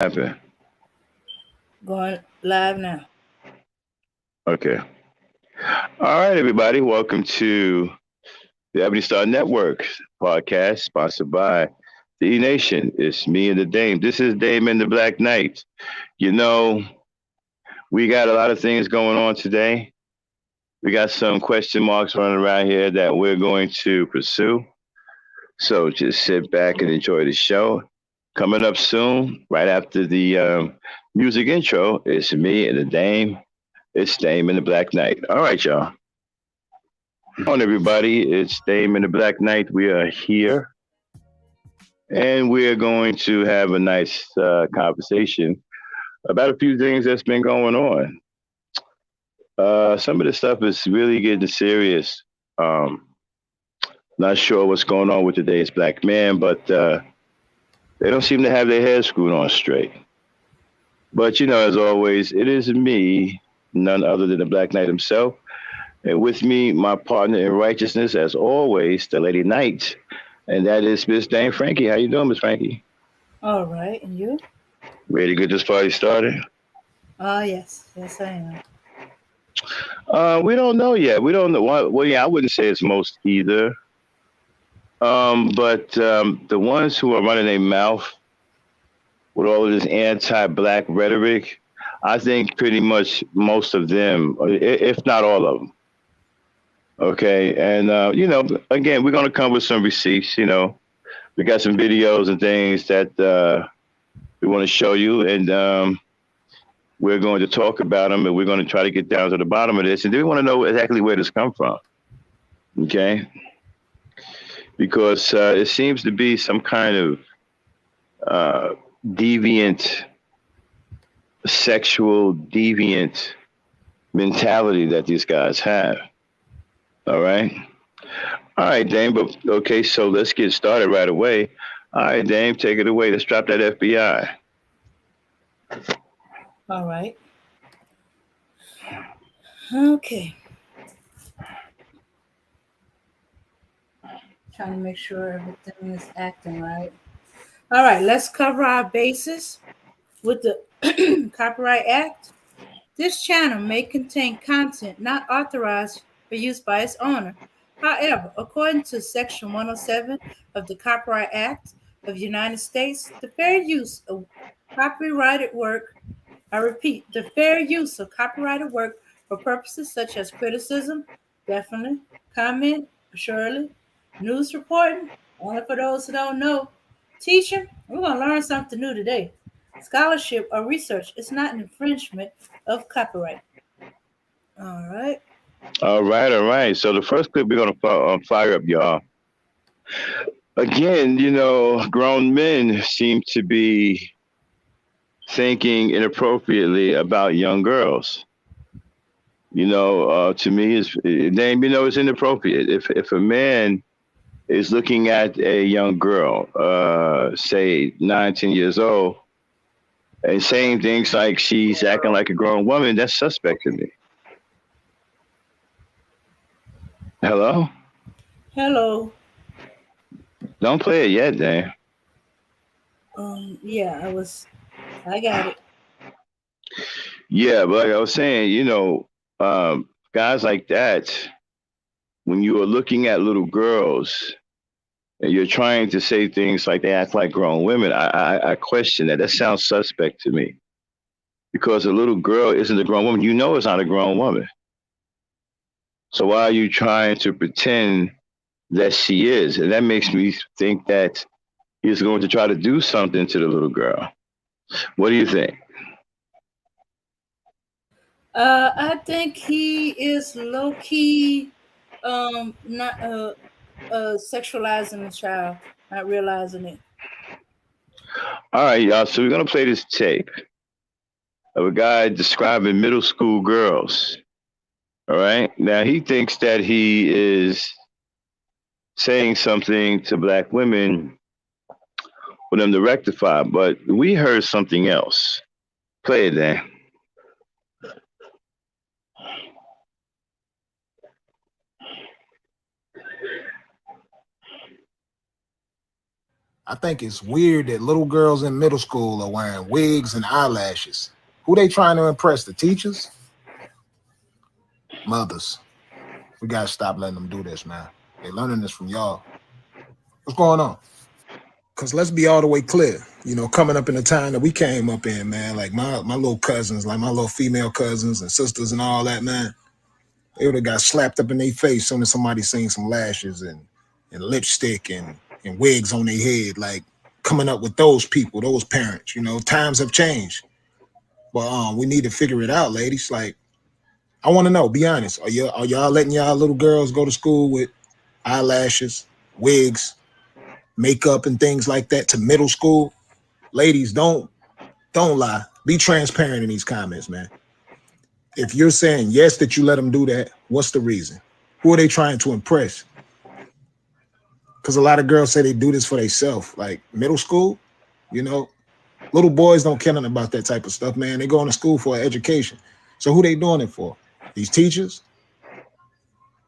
Happen. Going live now. Okay. All right, everybody. Welcome to the Ebony Star Network podcast, sponsored by the E Nation. It's me and the Dame. This is Dame and the Black Knight. You know, we got a lot of things going on today. We got some question marks running around here that we're going to pursue. So just sit back and enjoy the show. Coming up soon, right after the music intro, it's me and the Dame. It's Dame and the Black Knight. All right, y'all. On everybody, it's Dame and the Black Knight. We are here, and we are going to have a nice conversation about a few things that's been going on. Some of the stuff is really getting serious. Um, Not sure what's going on with today's black man, but they don't seem to have their heads screwed on straight. But as always, it is me, none other than the Black Knight himself. And with me, my partner in righteousness, as always, the Lady Knight. And that is Miss Dame Frankie. How you doing, Miss Frankie? All right, and you? Ready to get this party started? Yes, I am. We don't know yet. We don't know. Well, yeah, I wouldn't say it's most either. But the ones who are running their mouth with all of this anti-black rhetoric, I think pretty much most of them, if not all of them. Okay, and again, we're gonna come with some receipts. We got some videos and things that we want to show you, and we're going to talk about them, and we're going to try to get down to the bottom of this. And then we want to know exactly where this come from. Okay, because it seems to be some kind of uh, deviant, sexual deviant mentality that these guys have. All right. All right, Dame. But okay, so let's get started right away. All right, Dame, take it away. Let's drop that FBI. All right. Okay. Trying to make sure everything is acting right. All right, let's cover our bases with the Copyright Act. This channel may contain content not authorized for use by its owner. However, according to Section 107 of the Copyright Act of the United States, the fair use of copyrighted work, I repeat, the fair use of copyrighted work for purposes such as criticism, definitely, comment, surely, news reporting, only for those who don't know, teaching, we're going to learn something new today. Scholarship or research is not an infringement of copyright. All right. All right, all right. So the first clip we're gonna fire up, y'all. Again, grown men seem to be thinking inappropriately about young girls. To me, is name. It's inappropriate. If a man is looking at a young girl, say 9, 10 years old, and saying things like she's acting like a grown woman, that's suspect to me. Hello? Hello. Don't play it yet, Dan. Yeah, I got it. Yeah, but like I was saying, guys like that, when you are looking at little girls and you're trying to say things like they act like grown women, I question that. That sounds suspect to me because a little girl isn't a grown woman. You know it's not a grown woman. So why are you trying to pretend that she is? And that makes me think that he's going to try to do something to the little girl. What do you think? I think he is low key, not sexualizing the child, not realizing it. All right, y'all. So we're going to play this tape of a guy describing middle school girls. All right. Now he thinks that he is saying something to black women for them to rectify, but we heard something else. Play it then. I think it's weird that little girls in middle school are wearing wigs and eyelashes. Who they trying to impress? The teachers? Mothers. We gotta stop letting them do this, man. They learning this from y'all. What's going on? Cause let's be all the way clear. Coming up in the time that we came up in, man, like my little cousins, like my little female cousins and sisters and all that, man, they would have got slapped up in their face soon as somebody seen some lashes and lipstick and wigs on their head. Like coming up with those people, those parents, times have changed. But we need to figure it out, ladies. Like, I want to know, be honest. Are y'all letting y'all little girls go to school with eyelashes, wigs, makeup and things like that to middle school? Ladies, don't lie. Be transparent in these comments, man. If you're saying yes that you let them do that, what's the reason? Who are they trying to impress? Because a lot of girls say they do this for themselves. Like middle school, you know, little boys don't care nothing about that type of stuff, man. They going to school for education. So who they doing it for? These teachers?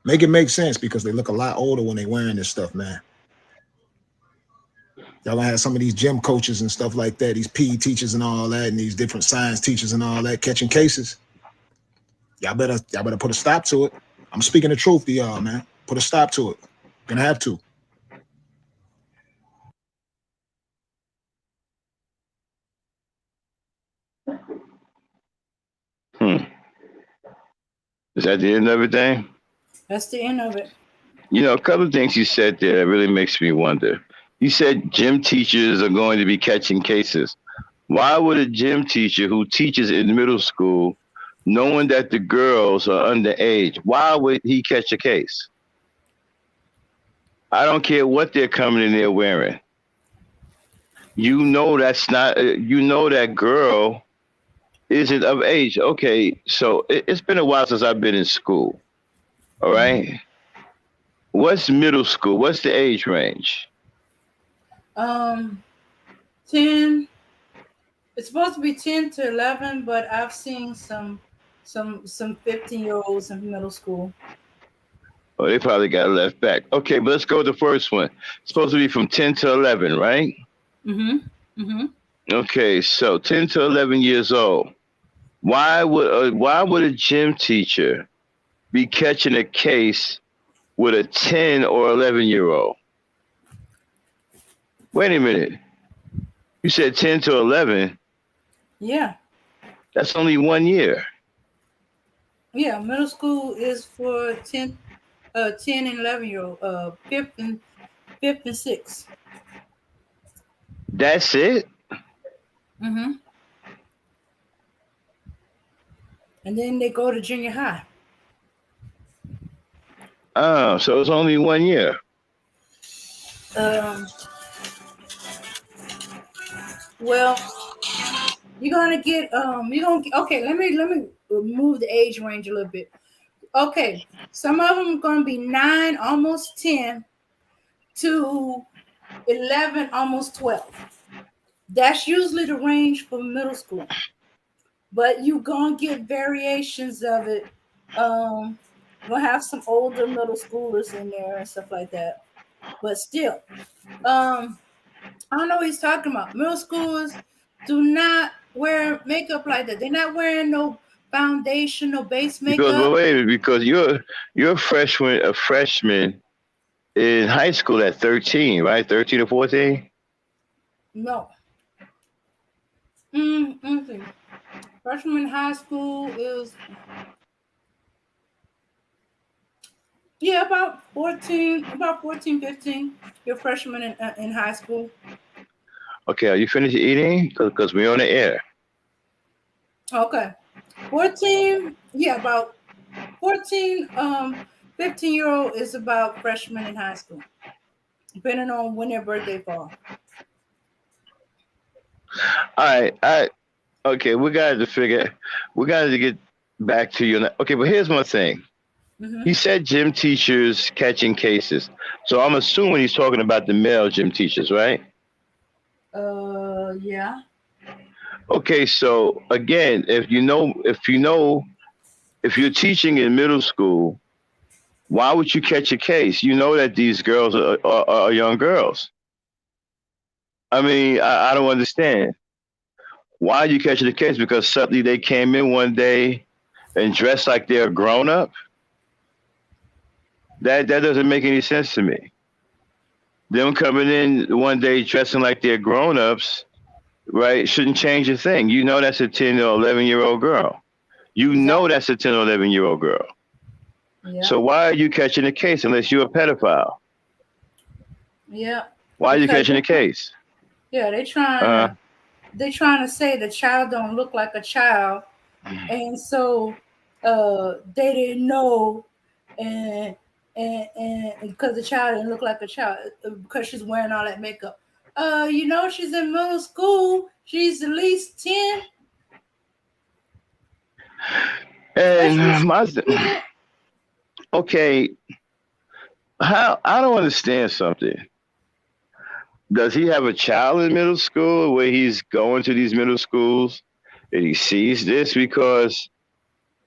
Make it make sense because they look a lot older when they wearing this stuff, man. Y'all gonna have some of these gym coaches and stuff like that, these PE teachers and all that, and these different science teachers and all that catching cases. Y'all better put a stop to it. I'm speaking the truth to y'all, man. Put a stop to it. Gonna have to. Hmm. Is that the end of everything? That's the end of it. A couple of things you said there that really makes me wonder. You said gym teachers are going to be catching cases. Why would a gym teacher who teaches in middle school, knowing that the girls are underage, why would he catch a case? I don't care what they're coming in there wearing. That's not, that girl isn't of age. Okay, so it's been a while since I've been in school. All Mm-hmm. right. What's middle school? What's the age range? Um, 10. It's supposed to be 10 to 11, but I've seen some 15-year-olds in middle school. Oh, they probably got left back. Okay, but let's go with the first one. It's supposed to be from 10 to 11, right? Mm-hmm. Mm-hmm. Okay, so 10 to 11 years old. Why would a gym teacher be catching a case with a 10 or 11-year-old? Wait a minute. You said 10 to 11. Yeah. That's only 1 year. Yeah. Middle school is for 10 and 11-year-old, fifth and sixth. That's it? Mm-hmm. And then they go to junior high. Oh, so it's only 1 year. Um, well, okay, let me move the age range a little bit. Okay, some of them are gonna be 9, almost 10 to 11, almost 12. That's usually the range for middle school, but you gonna get variations of it. We'll have some older middle schoolers in there and stuff like that, but still, um I don't know what he's talking about. Middle schoolers do not wear makeup like that. They're not wearing no foundation, no base Because makeup. well, wait a minute, because you're a freshman in high school at 13, right? 13 or 14? No. Let me see. Freshman high school is, yeah, about 14, 15. You're freshman in high school. Okay, are you finished eating? Because we're on the air. Okay. 14, yeah, about 14, 15-year-old is about freshman in high school, depending on when their birthday fall. All right, okay, we got to get back to you. Okay, but here's my thing. Mm-hmm. He said gym teachers catching cases. So I'm assuming he's talking about the male gym teachers, right? Yeah. Okay, so again, if you're teaching in middle school, why would you catch a case? You know that these girls are young girls. I mean, I don't understand. Why are you catching the case? Because suddenly they came in one day and dressed like they're a grown up? That doesn't make any sense to me. Them coming in one day dressing like they're grown ups, right? Shouldn't change a thing. You know that's a 10 or 11-year-old girl. You know Exactly. that's a 10 or 11-year-old girl. Yeah. So why are you catching the case unless you're a pedophile? Yeah. Why are you Because catching the case? yeah, Uh, they trying to say the child don't look like a child, and so they didn't know, and and because the child didn't look like a child because she's wearing all that makeup. She's in middle school. She's at least 10, especially and my student. okay, how I don't understand something. Does he have a child in middle school where he's going to these middle schools and he sees this? Because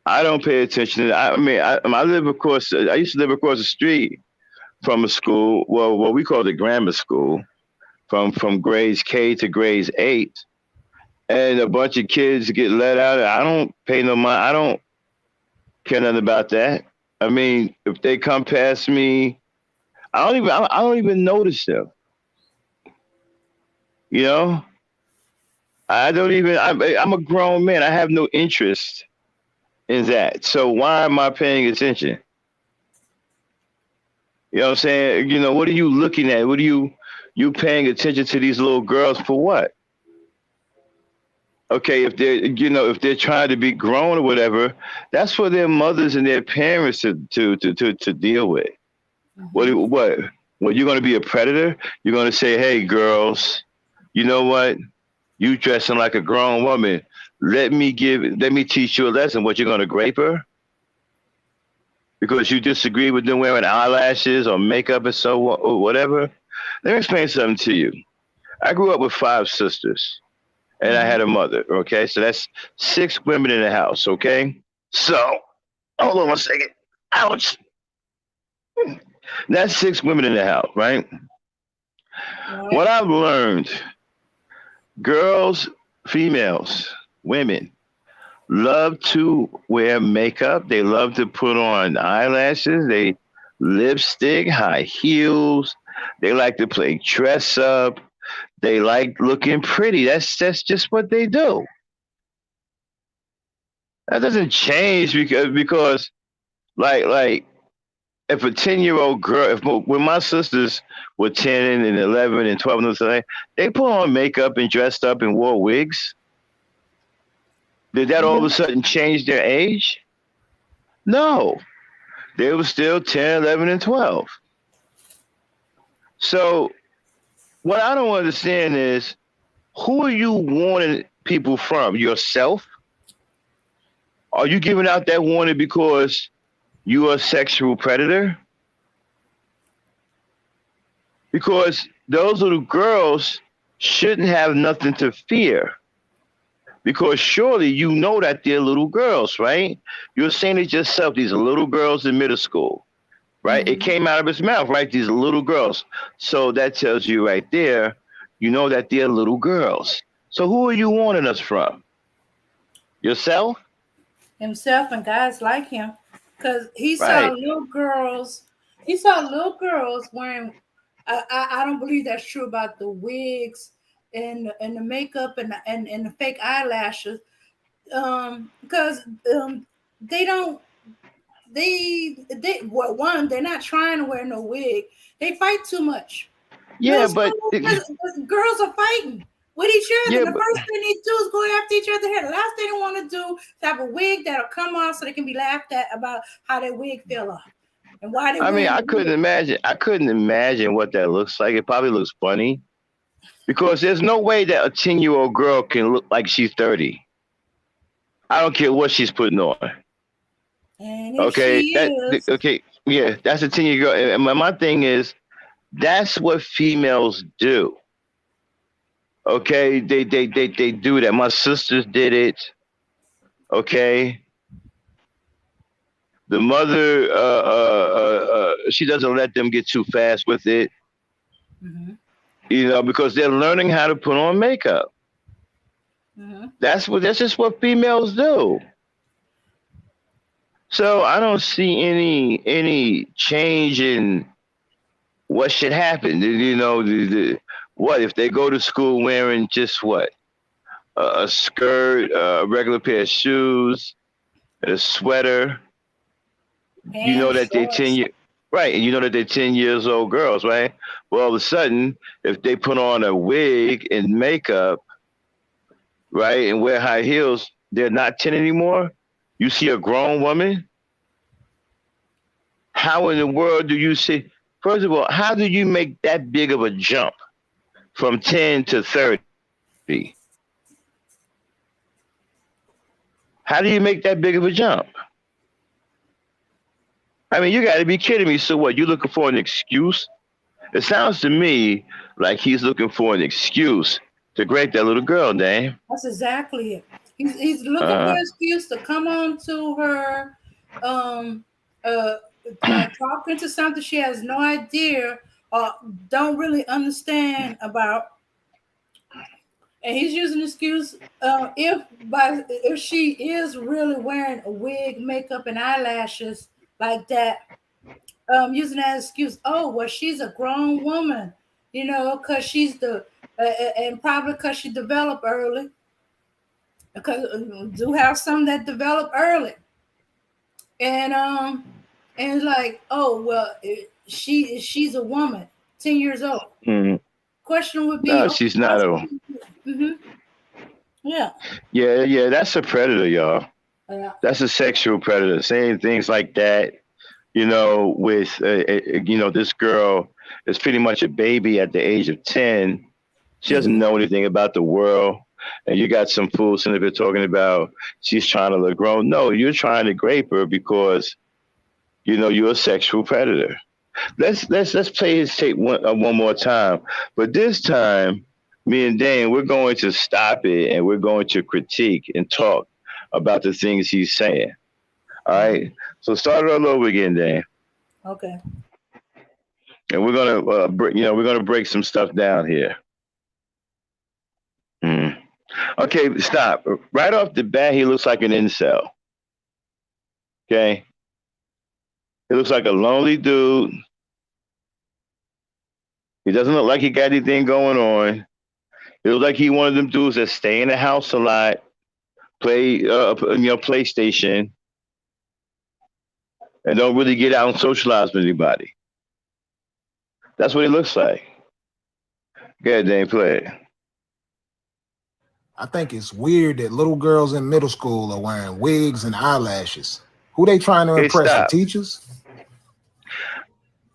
I don't pay attention. I mean, I live across. I used to live across the street from a school. Well, what we call the grammar school, from grades K to grades 8, and a bunch of kids get let out. I don't pay no mind. I don't care nothing about that. I mean, if they come past me, I don't even notice them. You know, I don't even. I'm a grown man. I have no interest in that. So why am I paying attention? You know what I'm saying? You know, what are you looking at? What are you paying attention to these little girls for what? Okay, if they're trying to be grown or whatever, that's for their mothers and their parents to deal with. What Hmm. what what you're gonna be a predator? You're gonna say, hey girls, you know what? You dressing like a grown woman. Let me teach you a lesson. What, you're gonna grape her? Because you disagree with them wearing eyelashes or makeup and or whatever. Let me explain something to you. I grew up with 5 sisters and I Hmm. had a mother. Okay, so that's 6 women in the house. Okay, so hold on one second. Ouch. That's 6 women in the house, right? Right. What I've learned, girls, females, women love to wear makeup. They love to put on eyelashes. They lipstick, high heels. They like to play dress up. They like looking pretty. That's just what they do. That doesn't change because like if a 10-year-old girl, if when my sisters were 10 and 11 and 12 and something, they put on makeup and dressed up and wore wigs. Did that all of a Hmm. sudden change their age? No, they were still 10, 11, and 12. So what I don't understand is, who are you warning people from? Yourself? Are you giving out that warning because you are a sexual predator? Because those little girls shouldn't have nothing to fear. Because surely you know that they're little girls, right? You're saying it yourself, these are little girls in middle school, right? It Hmm. came out of his mouth, right? These little girls. So that tells you right there, you know that they're little girls. So who are you warning us from? Yourself? Himself and guys like him, because he saw Right. little girls. He saw little girls wearing. I don't believe that's true about the wigs and the makeup and the fake eyelashes. Because they don't they well, one, they're not trying to wear no wig. They fight too much. Yeah, Middle but school girls are fighting with each other. yeah, The but first thing they do is go after each other hair. The last thing they want to do is have a wig that'll come off so they can be laughed at about how their wig fell off and why they I mean, wearing the wig. I couldn't imagine what that looks like. It probably looks funny because there's no way that a 10-year-old girl can look like she's 30. I don't care what she's putting on. And if Okay, she is, yeah, that's a 10-year girl. And my thing is, that's what females do. Okay, they do that. My sisters did it. Okay, the mother, she doesn't let them get too fast with it. mhm. because they're learning how to put on makeup. Mm-hmm. That's just what females do. So I don't see any change in what should happen. What if they go to school wearing just what a skirt, a regular pair of shoes, a sweater. You know Pants, that they shorts. right, and you know that they're 10 years old girls, right? Well, all of a sudden, if they put on a wig and makeup, right, and wear high heels, they're not 10 anymore. You see a grown woman. How in the world do you see? First of all, how do you make that big of a jump from 10 to 30? How do you make that big of a jump? I mean, you got to be kidding me. So what? You looking for an excuse? It sounds to me like he's looking for an excuse to grape that little girl, Dame. That's exactly it. He's looking for Uh an excuse to come on to her, um, uh, talking to something she has no idea or don't really understand about, and he's using the excuse if she is really wearing a wig, makeup, and eyelashes like that, using that excuse. Oh, well, she's a grown woman, because she's and probably because she developed early, because do have some that develop early, and like, oh well, she's a woman, 10 years old. mm. Question would be, No, okay, she's not a. mm-hmm, yeah, Yeah, that's a predator, y'all. yeah, That's a sexual predator. Saying things like that, with this girl is pretty much a baby at the age of 10. She doesn't mm-hmm. know anything about the world. And you got some fools sitting there talking about she's trying to look grown. No, you're trying to grape her because you're a sexual predator. Let's play his tape one more time. But this time, me and Dane, we're going to stop it and we're going to critique and talk about the things he's saying. All Mm-hmm. right. So start it all over again, Dane. Okay, And we're gonna, we're gonna break some stuff down here. Mm. Okay, stop. Right off the bat, he looks like an incel. Okay, he looks like a lonely dude. He doesn't look like he got anything going on. It looks like he one of them dudes that stay in the house a lot, play PlayStation, and don't really get out and socialize with anybody. That's what he looks like. Go ahead, Dane, play it. I think it's weird that little girls in middle school are wearing wigs and eyelashes. Who they trying to Okay, impress? The stop. teachers?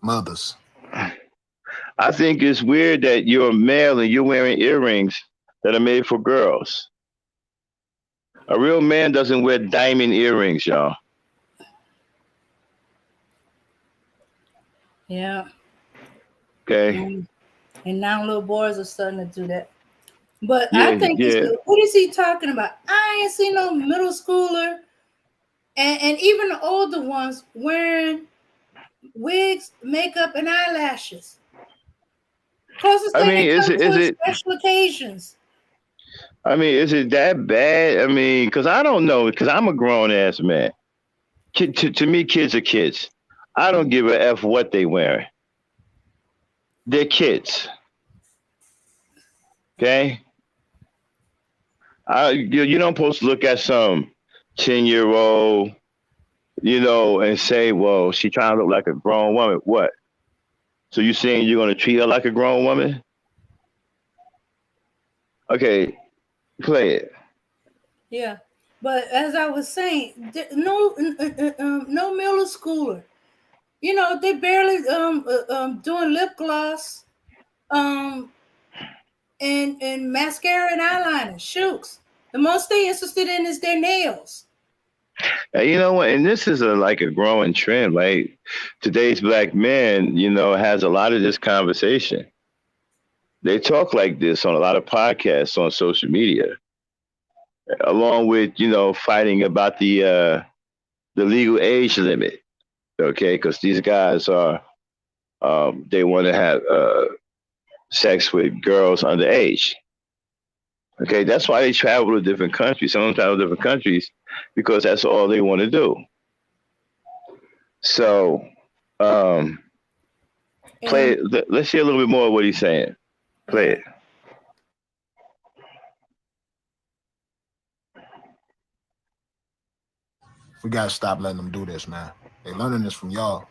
Mothers. I think it's weird that you're a male and you're wearing earrings that are made for girls. A real man doesn't wear diamond earrings, y'all. yeah, Okay. and now little boys are starting to do that. But I Yeah, think it's, yeah. what is he talking about? I ain't seen no middle schooler and even the older ones wearing wigs, makeup, and eyelashes. Closest I thing they mean, is come it to is is it? special occasions. I mean, is it that bad? I mean, because I don't know. Because I'm a grown ass man. To me, kids are kids. I don't give a f what they wearing. They're kids. Okay. You don't supposed to look at some 10-year old, and say, well, she trying to look like a grown woman. What? So you saying you're gonna treat her like a grown woman? Okay, play it. Yeah, but as I was saying, no middle schooler. They barely doing lip gloss, um, and mascara and eyeliner, shoots. The most they interested in is their nails. You know what? And this is like a growing trend. Like today's black men, has a lot of this conversation. They talk like this on a lot of podcasts on social media, along with fighting about the legal age limit. Okay, because these guys are they want to have sex with girls underage. Okay, that's why they travel to different countries. Some of them travel to different countries because that's all they want to do. So, um, play And it. Let's hear a little bit more of what he's saying. Play it. okay. We gotta stop letting them do this, man. They learning this from y'all.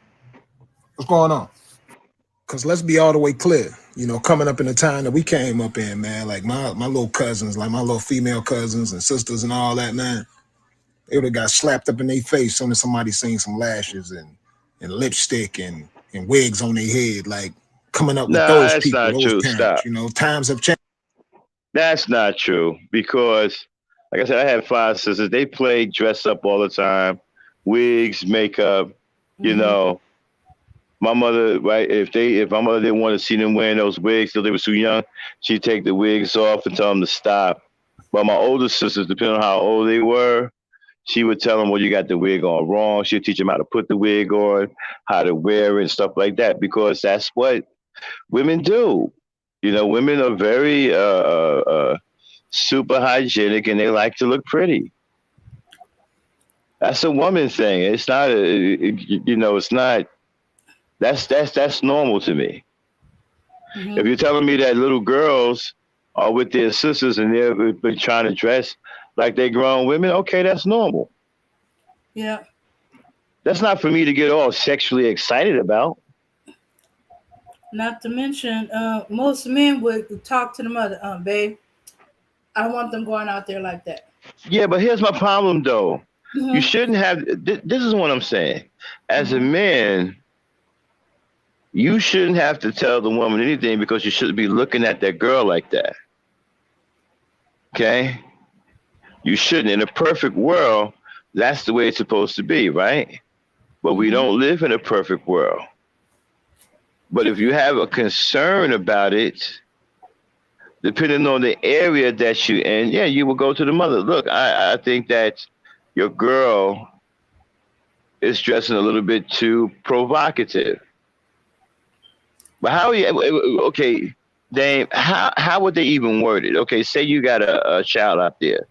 What's going on? Because let's be all the way clear. Coming up in the time that we came up in, man, like my little cousins, like my little female cousins and sisters and all that, man, they would have got slapped up in their face soon as somebody seen some lashes and lipstick and wigs on their head, like coming up with Nah, those that's people, not those true. parents. Stop. Times have changed. That's not true because, like I said, I had five sisters. They played dress up all the time, wigs, makeup. You Mm-hmm. know, my mother, right? If my mother didn't want to see them wearing those wigs till they were too young, she'd take the wigs off and tell them to stop. But my older sisters, depending on how old they were, she would tell them, "Well, you got the wig on wrong." She'd teach them how to put the wig on, how to wear it, and stuff like that, because that's what women do. Women are very super hygienic and they like to look pretty. That's a woman thing. It's not, it's not. That's normal to me. If Mm-hmm. you're telling me that little girls are with their sisters and they're been trying to dress like they grown women, okay, that's normal. Yeah. That's not for me to get all sexually excited about. Not to mention, most men would talk to the mother, babe, I don't want them going out there like that. Yeah, but here's my problem though. You Mm-hmm. shouldn't have. This is what I'm saying. As a Mm-hmm. man, you shouldn't have to tell the woman anything because you shouldn't be looking at that girl like that. Okay? You shouldn't. In a perfect world, that's the way it's supposed to be, right? But we Mm-hmm. don't live in a perfect world. But if you have a concern about it, depending on the area that you in, yeah, you will go to the mother. Look, I think that your girl is dressing a little bit too provocative. But how you okay, Dame, how would they even word it? Okay, say you got a child out there.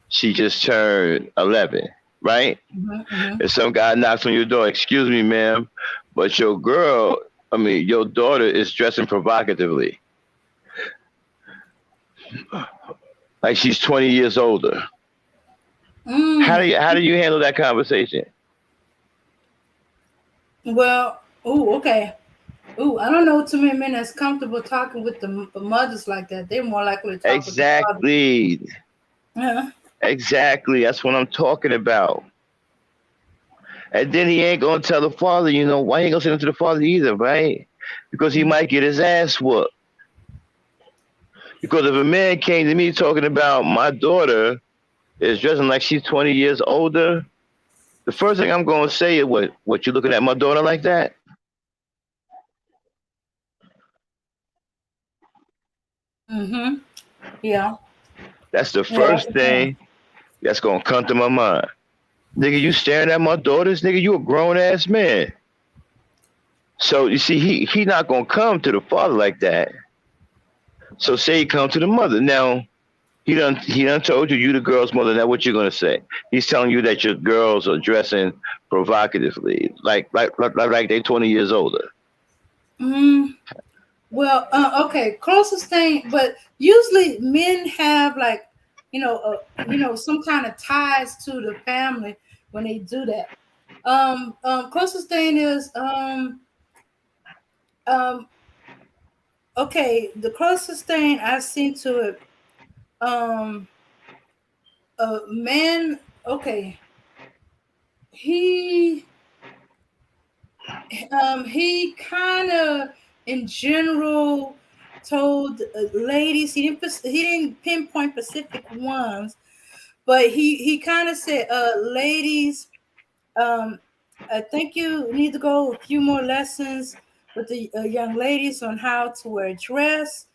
She just turned 11, right? Mm-hmm. Mm-hmm. And some guy knocks on your door, excuse me, ma'am, but your daughter is dressing provocatively. Like she's 20 years older. How do you handle that conversation? Well, oh, okay. Ooh, I don't know too many men that's comfortable talking with the mothers like that. They're more likely to talk with the father. Exactly. Yeah. Exactly. That's what I'm talking about. And then he ain't gonna tell the father, why he ain't gonna send him to the father either, right? Because he might get his ass whooped. Because if a man came to me talking about my daughter is dressing like she's 20 years older, the first thing I'm gonna say is, what you looking at my daughter like that? Mm-hmm. Yeah. That's the Yeah, that's first the thing. thing that's gonna come to my mind. Nigga, you staring at my daughters, nigga, you a grown ass man. So you see, he not gonna come to the father like that. So say he come to the mother. Now he done told you the girl's mother. Now what you gonna say? He's telling you that your girls are dressing provocatively, like they 20 years older. Mm, well, okay, closest thing, but usually men have like, some kind of ties to the family when they do that. Closest thing is, um, okay, the closest thing I've seen to it, um, a man, okay, he he kind of in general told ladies, he didn't pinpoint specific ones, but he kind of said, ladies, um I think you need to go a few more lessons with the young ladies on how to wear a dress.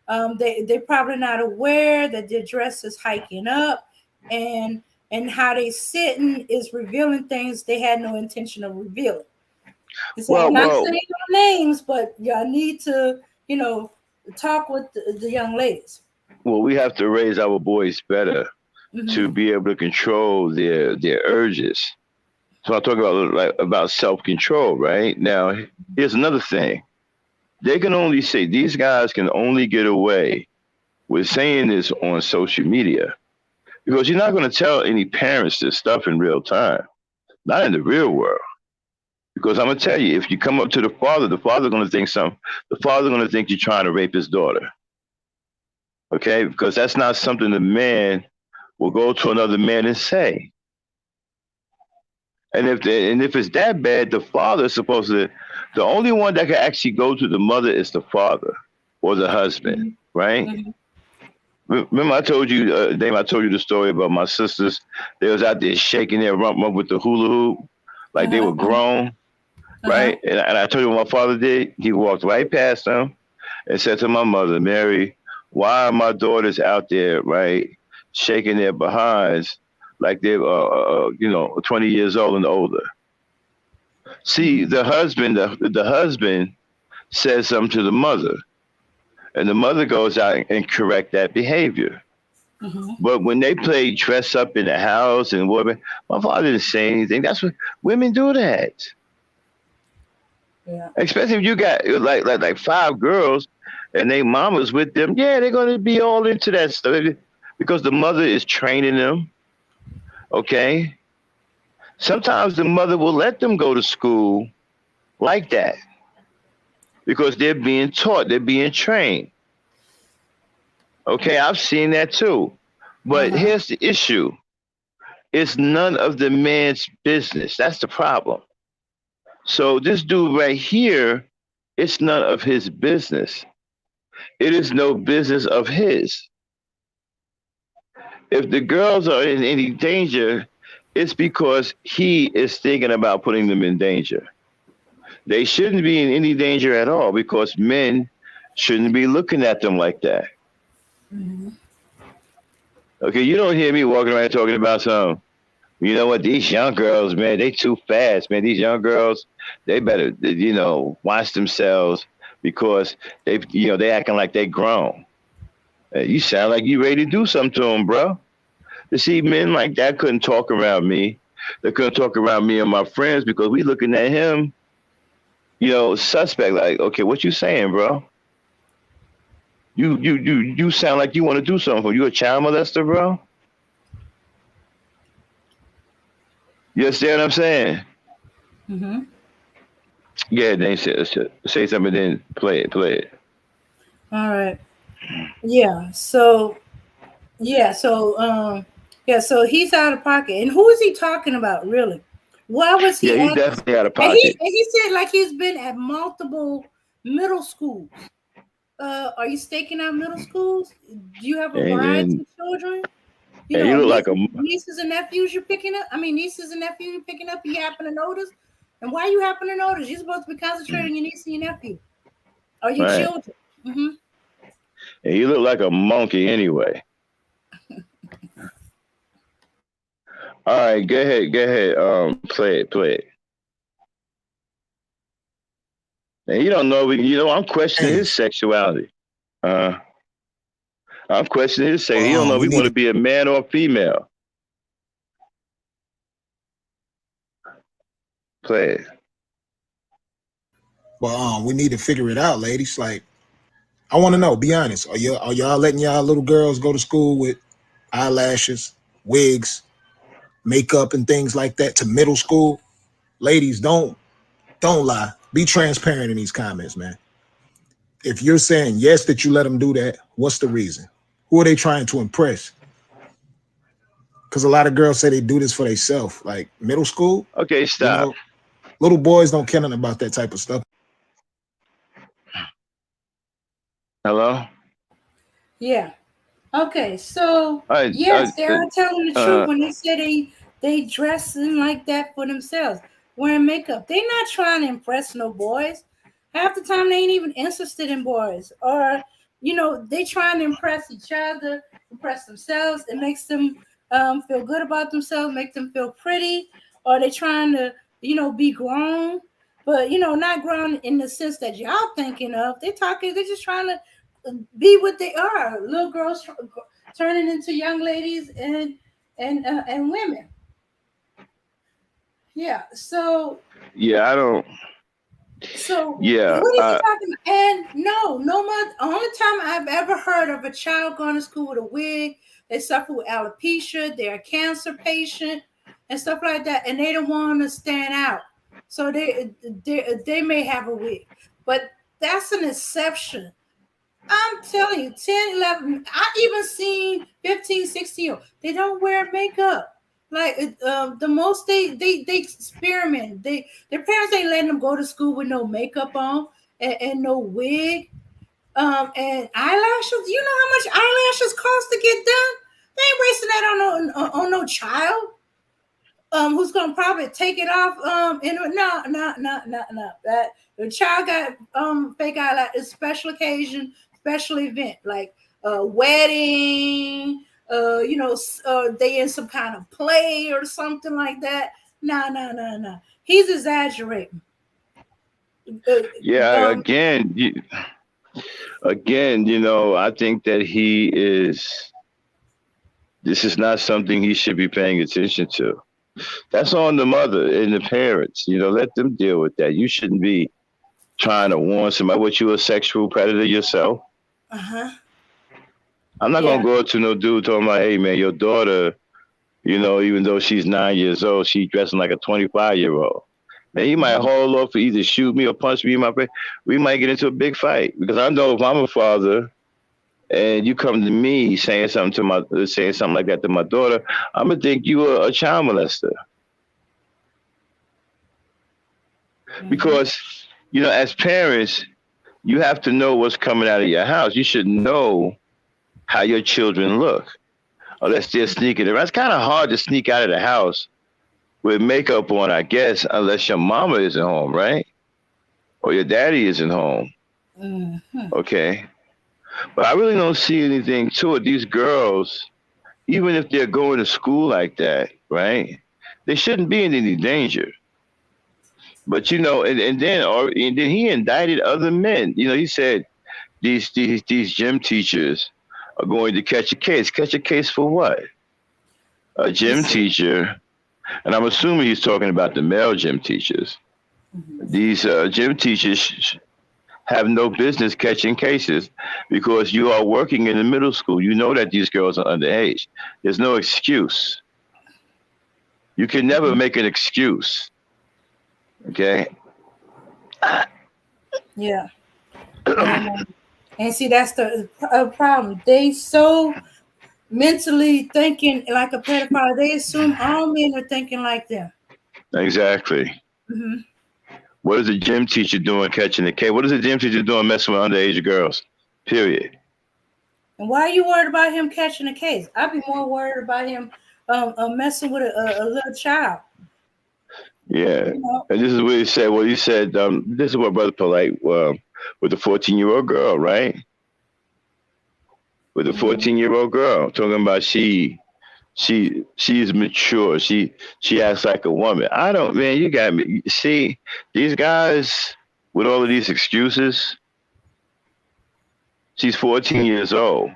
They're probably not aware that their dress is hiking up, and how they sitting is revealing things they had no intention of revealing. He said, I'm Well, not well, saying no names, but y'all need to, you know, talk with the young ladies. Well, we have to raise our boys better to Mm-hmm. be able to control their urges. So I talk about like about self control, right? Now, here's another thing. They can only say these guys can only get away with saying this on social media because you're not going to tell any parents this stuff in real time, not in the real world. Because I'm gonna tell you, if you come up to the father's gonna think something. The father's gonna think you're trying to rape his daughter. Okay, because that's not something the man will go to another man and say. And if it's that bad, the father is supposed to. The only one that can actually go to the mother is the father or the husband, right? Mm-hmm. Remember, I told you, Dame, I told you the story about my sisters. They was out there shaking their rump up with the hula hoop, like they Uh-huh. were grown, Uh-huh. right? And I told you what my father did. He walked right past them and said to my mother, Mary, why are my daughters out there, right, shaking their behinds like they're, 20 years old and older? See, Mm-hmm. the husband says something to the mother, and the mother goes out and correct that behavior. Mm-hmm. But when they play dress up in the house and whatever, my father didn't say anything. That's what women do that. Yeah. Especially if you got like five girls and they mamas with them, yeah, they're gonna be all into that stuff because the mother is training them. Okay, sometimes the mother will let them go to school like that because they're being taught, they're being trained. Okay, I've seen that too. But Uh-huh. here's the issue: it's none of the man's business. That's the problem. So this dude right here, it's none of his business. It is no business of his. If the girls are in any danger, it's because he is thinking about putting them in danger. They shouldn't be in any danger at all because men shouldn't be looking at them like that. Mm-hmm. Okay, you don't hear me walking around talking about some. You know what? These young girls, man, they too fast, man. These young girls, they better, watch themselves because they acting like they grown. You sound like you ready to do something to them, bro. To see men like that couldn't talk around me. They couldn't talk around me and my friends because we looking at him, suspect. Like, okay, what you saying, bro? You sound like you want to do something. You a child molester, bro? You understand what I'm saying? Mm-hmm. Yeah, they say something, then play it. All right. Yeah. So he's out of pocket. And who is he talking about, really? Why was Yeah, he he's at definitely out of and he pocket. and he said like he's been at multiple middle schools. Are you staking out middle schools? Do you have a And variety and, of children? and you look like a Nieces and nephews you're picking up. I mean, nieces and nephews you're picking up. You happen to notice, and why you happen to notice? You're supposed to be concentrating on your niece and your nephew or your right, children. Mm-hmm. and you look like a monkey anyway. All right, go ahead. Play it. And you don't know, I'm questioning Hey, his sexuality. Uh, I'm questioning his sex. He well, don't know if we he want need to to be a man or a female. Play it. we need to figure it out, ladies. Like, I want to know. Be honest. Are y'all letting y'all little girls go to school with eyelashes, wigs, makeup, and things like that to middle school? Ladies, don't lie. Be transparent in these comments, man. If you're saying yes that you let them do that, what's the reason? Who are they trying to impress? Because a lot of girls say they do this for themselves. Like middle school, Okay, you stop. know, little boys don't care nothing about that type of stuff. Hello. Yeah. Okay, so All right. yes, they are telling the truth Uh, when they say they dressing like that for themselves, wearing makeup. They not trying to impress no boys. Half the time they ain't even interested in boys, or they trying to impress each other, impress themselves. It makes them feel good about themselves, make them feel pretty, or they trying to be grown, but not grown in the sense that y'all thinking of. They're talking. They're just trying to be what they are, little girls turning into young ladies and women. Yeah. Yeah, I don't. So Yeah, what is he talking about? And no more. Only time I've ever heard of a child going to school with a wig, they suffer with alopecia, they're a cancer patient, and stuff like that, and they don't want to stand out. So they may have a wig, but that's an exception. I'm telling you, 10, 11, I even seen 15, 16 they don't wear makeup. Like the most they experiment. Their parents ain't letting them go to school with no makeup on and no wig. And eyelashes. You know how much eyelashes cost to get done? They ain't wasting that on no child. Who's gonna probably take it off? No. That the child got fake eyelash. It's special occasion, special event like a wedding. They in some kind of play or something like that. No. He's exaggerating. yeah. Um, Again, I think that he is. This is not something he should be paying attention to. That's on the mother and the parents. Let them deal with that. You shouldn't be trying to warn somebody. What, you a sexual predator yourself? uh-huh. I'm not Yeah. gonna go to no dude talking about, hey man, your daughter, even though she's 9 years old, she's dressing like a 25-year-old. And he might Mhm. haul off to either shoot me or punch me in my face. We might get into a big fight because I know if I'm a father and you come to me saying something like that to my daughter, I'm gonna think you are a child molester Mhm. because as parents, you have to know what's coming out of your house. You should know how your children look, unless they're sneaking around. It's kind of hard to sneak out of the house with makeup on, I guess, unless your mama isn't home, right? Or your daddy isn't home. Mhm. Okay. But I really don't see anything to it. These girls, even if they're going to school like that, right? They shouldn't be in any danger. But and then he indicted other men. He said these gym teachers are going to catch a case. Catch a case for what? A You gym see. teacher, and I'm assuming he's talking about the male gym teachers. Mhm. These gym teachers have no business catching cases because you are working in the middle school. You know that these girls are underage. There's no excuse. You can never make an excuse. Okay. Yeah. And see, that's the problem. They so mentally thinking like a pedophile. They assume all men are thinking like them. Exactly. Hmm. What is a gym teacher doing catching a case? What is a gym teacher doing messing with underage girls? Period. And why are you worried about him catching a case? I'd be more worried about him messing with a little child. Yeah. You know. And this is what he said. Well, he said, this is what Brother Polite with the 14-year-old girl, right? With the Hmm. 14-year-old girl, talking about she's mature. She acts like a woman. I don't, man. You got me. See, these guys with all of these excuses. She's 14 years old.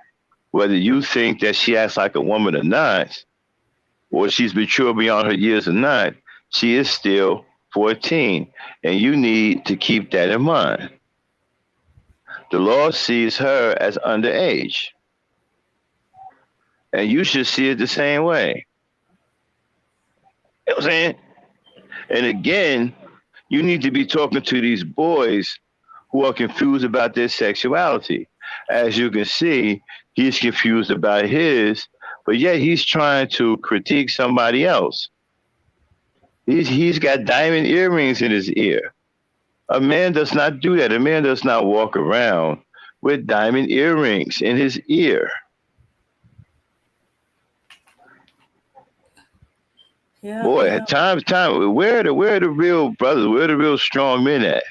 Whether you think that she acts like a woman or not, or she's mature beyond her years or not, she is still 14, and you need to keep that in mind. The law sees her as underage, and you should see it the same way. You know what I'm saying? And again, you need to be talking to these boys who are confused about their sexuality. As you can see, he's confused about his, but yet he's trying to critique somebody else. He's got diamond earrings in his ear. A man does not do that. A man does not walk around with diamond earrings in his ear. Yeah, Boy, yeah. at time, where are the real brothers? Where are the real strong men at?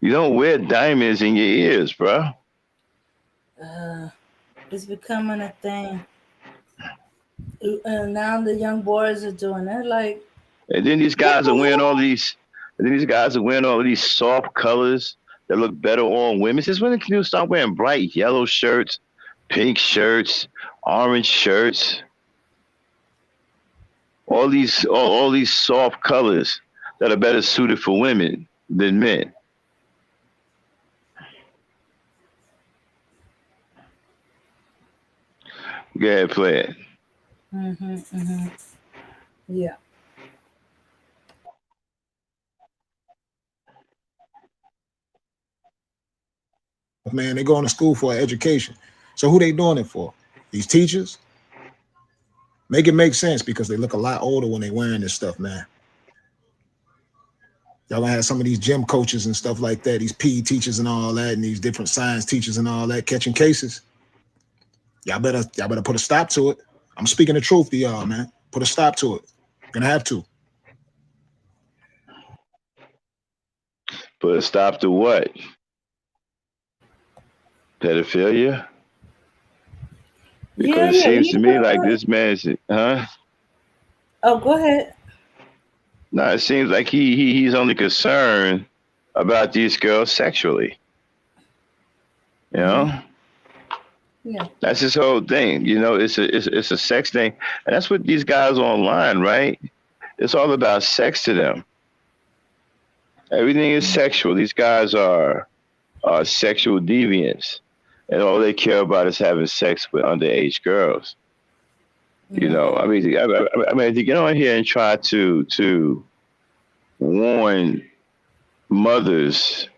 You don't wear diamonds in your ears, bro. Uh, it's becoming a thing. And now the young boys are doing it. Like, And then these what guys are the wearing all hell? these, and then these guys are wearing all these soft colors. that look better on women. Since when can you start wearing bright yellow shirts, pink shirts, orange shirts, all these soft colors that are better suited for women than men? Go ahead, play it. Mm-hmm. Mm-hmm. Yeah. Man, they going to school for education. So who they doing it for? These teachers? Make it make sense because they look a lot older when they wearing this stuff, man. Y'all gonna have some of these gym coaches and stuff like that, these PE teachers and all that, and these different science teachers and all that catching cases. Y'all better put a stop to it. I'm speaking the truth to y'all, man. Put a stop to it. Gonna have to. Put a stop to what? Pedophilia? Yeah, Because it yeah. seems You to me know like what? this man's, huh? Oh, go ahead. No, it seems like he's only concerned about these girls sexually. You Mm-hmm. know, Yeah. that's his whole thing. You know, it's a sex thing, and that's what these guys online, right? It's all about sex to them. Everything is sexual. These guys are sexual deviants, and all they care about is having sex with underage girls. You Yeah. know, I mean, to get on here and try to warn mothers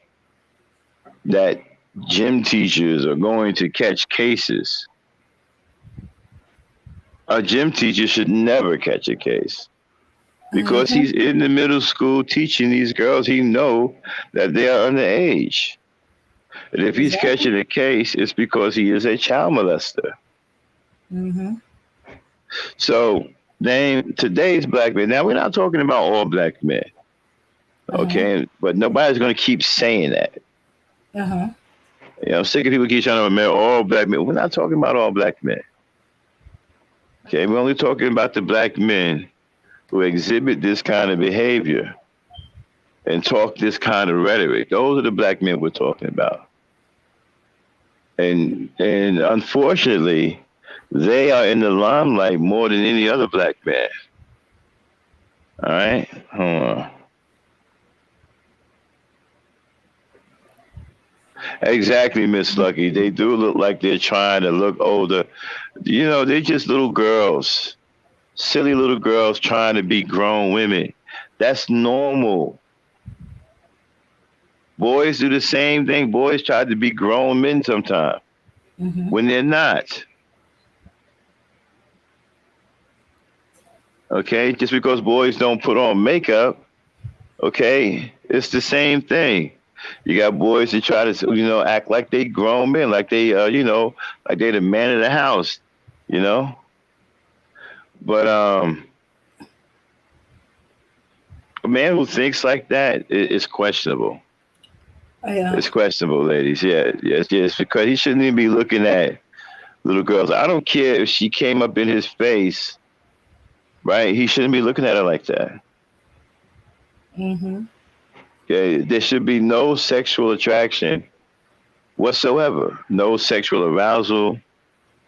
that gym teachers are going to catch cases. A gym teacher should never catch a case because Mm-hmm. he's in the middle school teaching these girls. He know that they are underage, and if he's Exactly. catching a case, it's because he is a child molester. Mm-hmm. So, today's black men. Now we're not talking about all black men, Uh-huh. okay? But nobody's going to keep saying that. Uh-huh. You know, I'm sick of people keep trying to remember all black men. We're not talking about all black men. Okay, we're only talking about the black men who exhibit this kind of behavior and talk this kind of rhetoric. Those are the black men we're talking about. And unfortunately, they are in the limelight more than any other black man. All right? Hold on. Exactly, Miss Lucky. They do look like they're trying to look older. You know, they're just little girls. Silly little girls trying to be grown women. That's normal. Boys do the same thing. Boys try to be grown men sometimes Mm-hmm. when they're not. Okay, just because boys don't put on makeup, okay, it's the same thing. You got boys that try to, act like they grown men, like they, like they the man of the house, you know. But a man who thinks like that is questionable. Yeah. It's questionable, ladies. Yeah, yes, yes, because he shouldn't even be looking at little girls. I don't care if she came up in his face, right? He shouldn't be looking at her like that. Mm-hmm. Okay, there should be no sexual attraction whatsoever, no sexual arousal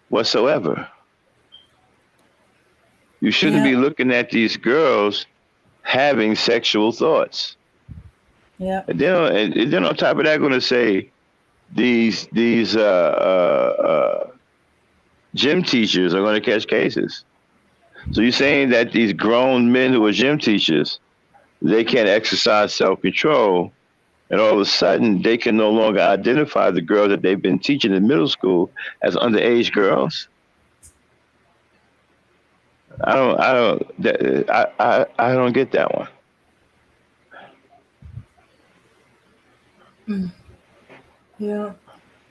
whatsoever. You shouldn't Yeah. be looking at these girls having sexual thoughts. Yeah. And then on top of that, going to say these gym teachers are going to catch cases. So you're saying that these grown men who are gym teachers, they can't exercise self control, and all of a sudden they can no longer identify the girls that they've been teaching in middle school as underage girls. I don't get that one. Mm. Yeah.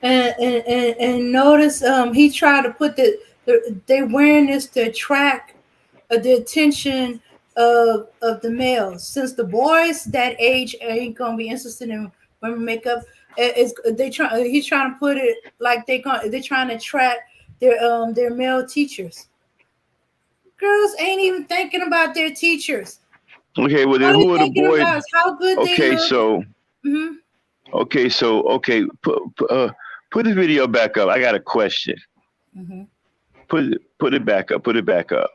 And notice he tried to put they wearing this to attract the attention of the males, since the boys that age ain't gonna be interested in women makeup. It's they try he's trying to put it like they're trying to attract their male teachers. Girls ain't even thinking about their teachers. Okay, well All then they're who are the thinking boys? about is how good they Okay, look. so Hmm. Okay, so okay, put the video back up. I got a question. Hmm. Put it back up. Put it back up.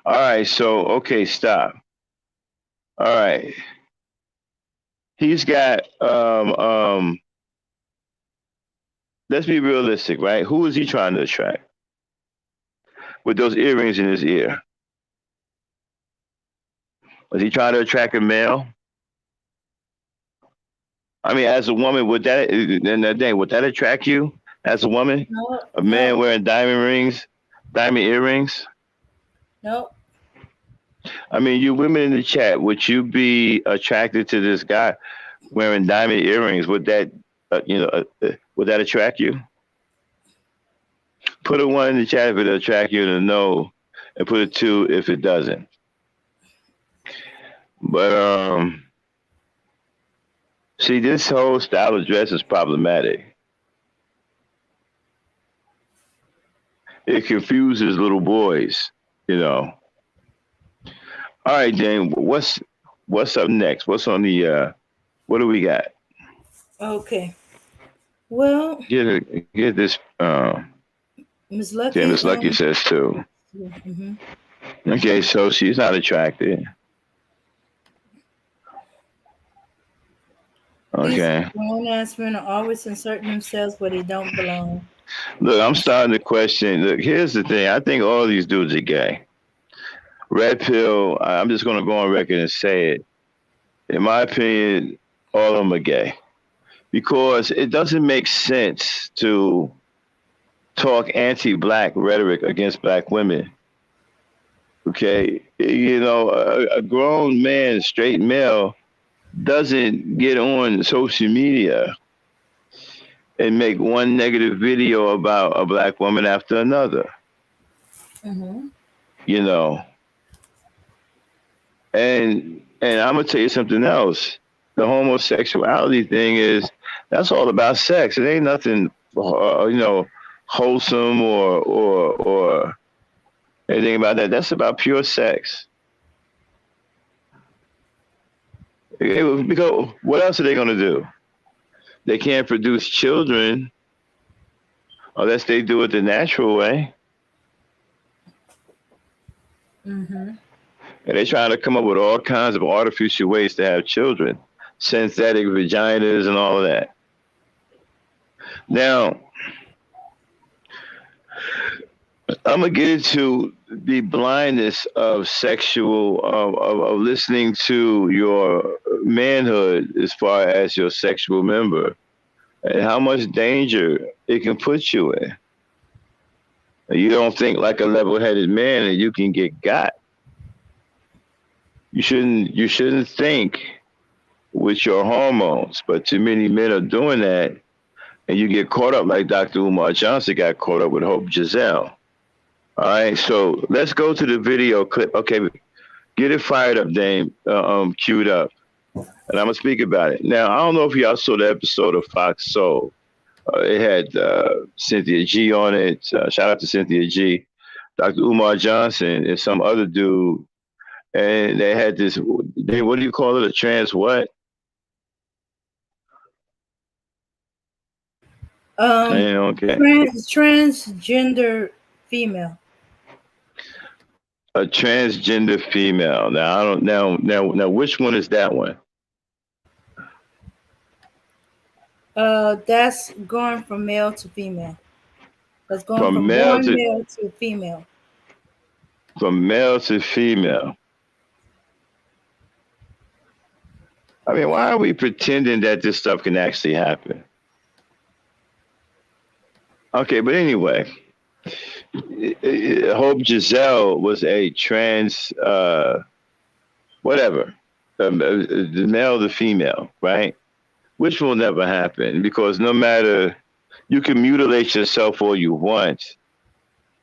All right. So okay, stop. All right. He's got let's be realistic, right? Who is he trying to attract with those earrings in his ear? Was he trying to attract a male? I mean, as a woman, would that then that day would that attract you as a woman? No, A man no, wearing diamond rings, diamond earrings? no, I mean, you women in the chat, would you be attracted to this guy wearing diamond earrings? Would that, would that attract you? Put a one in the chat if it attract you, and a no, and put a two if it doesn't. But see, this whole style of dress is problematic. It confuses little boys, you know. All right, Jane, what's up next? What's on the what do we got? okay. Well, Get this Miss James Lucky, Lucky says too. mhm. Okay, so she's not attracted. These Okay. grown ass men are always inserting themselves where they don't belong. Look, I'm starting to question. Look, here's the thing. I think all these dudes are gay. Red pill. I'm just going to go on record and say it. In my opinion, all of them are gay because it doesn't make sense to talk anti-black rhetoric against black women. Okay, a grown man, straight male, doesn't get on social media and make one negative video about a black woman after another. Mm-hmm. You know, and I'm gonna tell you something else. The homosexuality thing is that's all about sex. It ain't nothing, wholesome or anything about that. That's about pure sex. Because what else are they gonna do? They can't produce children unless they do it the natural way. Mm-hmm. And they're trying to come up with all kinds of artificial ways to have children, synthetic vaginas and all of that. Now, I'm gonna get into the blindness of sexual of listening to your manhood as far as your sexual member and how much danger it can put you in. You don't think like a level-headed man and you can get got. You shouldn't think with your hormones, but too many men are doing that, and you get caught up like Dr. Umar Johnson got caught up with Hope Giselle. All right, so let's go to the video clip. Okay, get it fired up, Dame. Queued up, and I'm gonna speak about it. Now, I don't know if y'all saw the episode of Fox Soul. It had Cynthia G on it. Shout out to Cynthia G, Dr. Umar Johnson, and some other dude. And they had this. What do you call it? A trans what? Okay. Transgender female. A transgender female. Now I don't now which one is that one? That's going from male to female. That's going From from male one to male to female. from male to female. I mean, why are we pretending that this stuff can actually happen? Okay, but anyway, Hope Giselle was a trans, whatever, the male to female, right? Which will never happen because no matter, you can mutilate yourself all you want.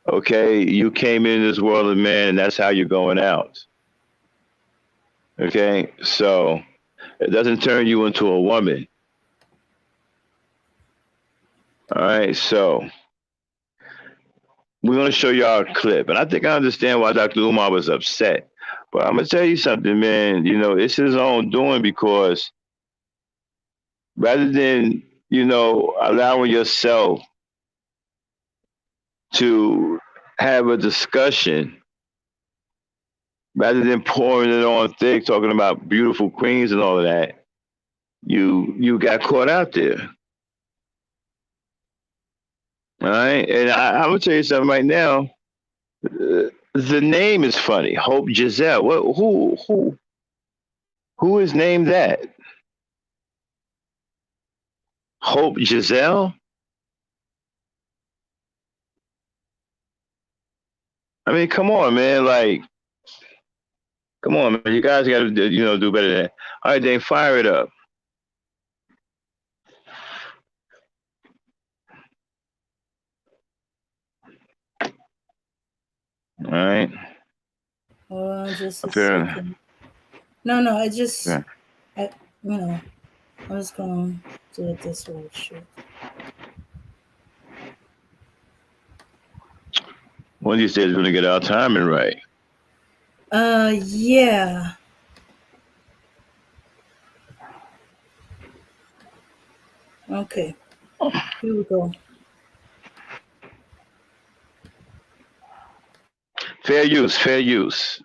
Okay, you came in this world of man, and that's how you're going out. Okay, so it doesn't turn you into a woman. All right, so we're going to show y'all a clip. And I think I understand why Dr. Umar was upset. But I'm gonna tell you something, man. It's his own doing because rather than allowing yourself to have a discussion, rather than pouring it on thick, talking about beautiful queens and all of that, you got caught out there. All right, and I'm gonna tell you something right now. The name is funny. Hope Giselle. What? Who is named that? Hope Giselle. I mean, come on, man. Like, come on, man. You guys got to do better than that. All right, then fire it up. All right. Hold on just a Apparently. second. No, Yeah. I, you know, I was going to do it this way. Sure. One of these days, we're gonna get our timing right. Yeah. Okay. Here we go. Fair use. Fair use.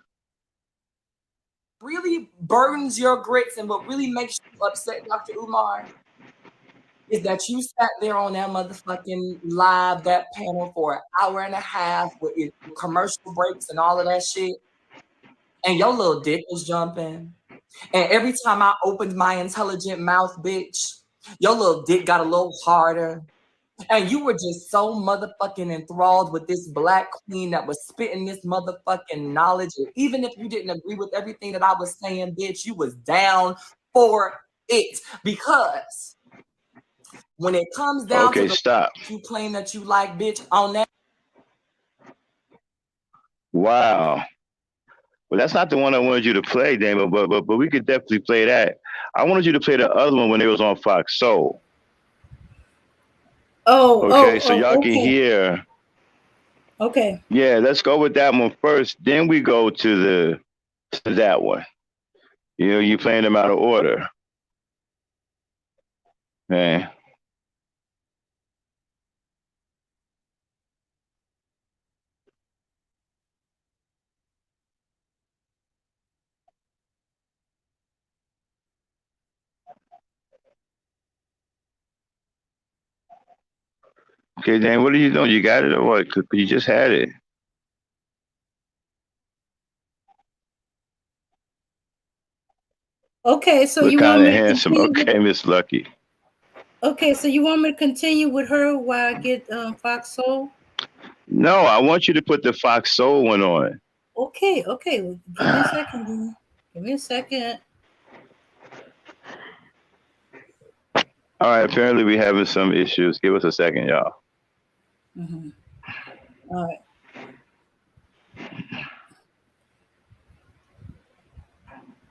Really burdens your grits and what really makes you upset, Dr. Umar, is that you sat there on that motherfucking live, that panel for an hour and a half with commercial breaks and all of that shit, and your little dick was jumping. And every time I opened my intelligent mouth, bitch, your little dick got a little harder. And you were just so motherfucking enthralled with this black queen that was spitting this motherfucking knowledge. And even if you didn't agree with everything that I was saying, bitch, you was down for it. Because when it comes down to Okay, the stop. you claim that you like, bitch, on that. Wow. Well, that's not the one I wanted you to play, Damon, but we could definitely play that. I wanted you to play the other one when it was on Fox Soul. Okay, so y'all can Okay. hear. Okay. Yeah, let's go with that one first. Then we go to that one. You playing them out of order. Man. Okay, Dan, what are you doing? You got it or what? 'Cause you just had it. Okay, so Look you want kind of me to handsome. continue with Okay, Miss Lucky. Okay, so you want me to continue with her while I get Fox Soul? No, I want you to put the Fox Soul one on. Okay. Well, give me a second then. Give me a second. All right, apparently we having some issues. Give us a second, y'all. Mm-hmm. All right.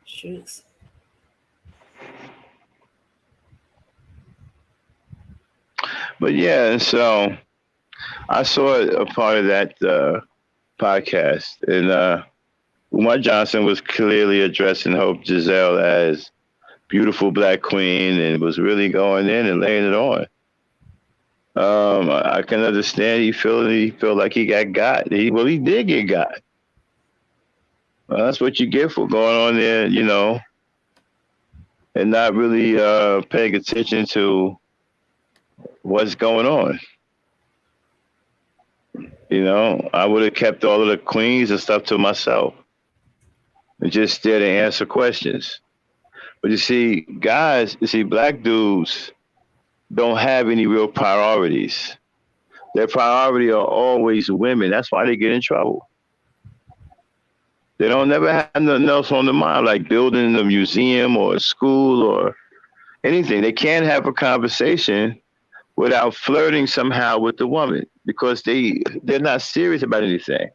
Shoots. But yeah, and so I saw a part of that podcast, and Umar Johnson was clearly addressing Hope Giselle as beautiful black queen, and was really going in and laying it on. I can understand he felt like he got. He did get got. Well, that's what you get for going on there, and not really paying attention to what's going on. I would have kept all of the queens and stuff to myself and just there to answer questions. But black dudes don't have any real priorities. Their priority are always women. That's why they get in trouble. They don't never have nothing else on the mind, like building a museum or a school or anything. They can't have a conversation without flirting somehow with the woman because they're not serious about anything.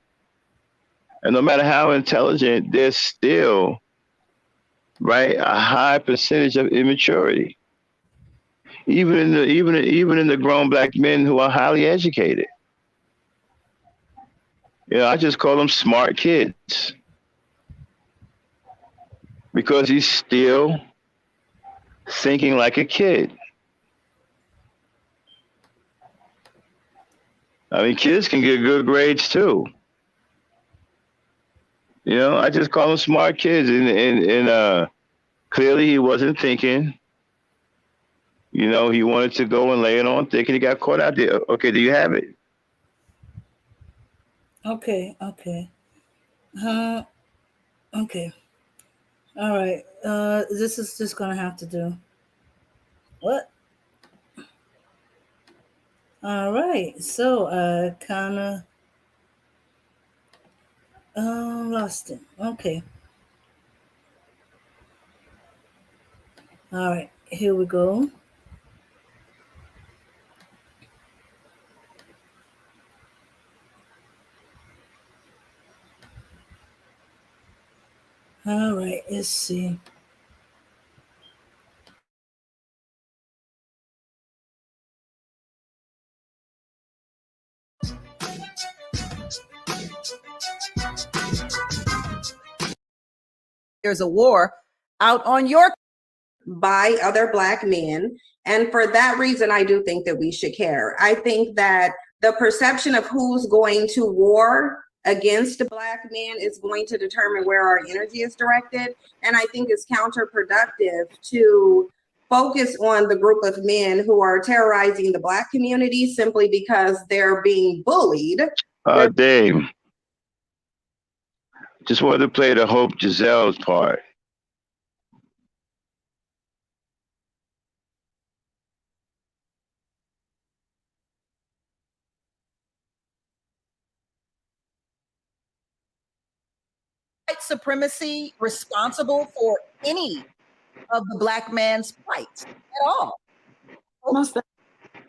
And no matter how intelligent, there's still right a high percentage of immaturity. Even in the grown black men who are highly educated. I just call them smart kids. because he's still thinking like a kid. I mean, kids can get good grades too. You know, I just call them smart kids, and clearly he wasn't thinking. You know, he wanted to go and lay it on thick, and he got caught out there. Okay, do you have it? Okay, okay. Uh, okay. All right. This is just gonna have to do. What? All right. So I kind of lost it. Okay. All right. Here we go. All right. Let's see. There's a war out on your by other Black men. And for that reason, I do think that we should care. I think that the perception of who's going to war against Black men is going to determine where our energy is directed. And I think it's counterproductive to focus on the group of men who are terrorizing the Black community simply because they're being bullied. Dave, just wanted to play the Hope Giselle's part. white supremacy responsible for any of the Black man's plight at all.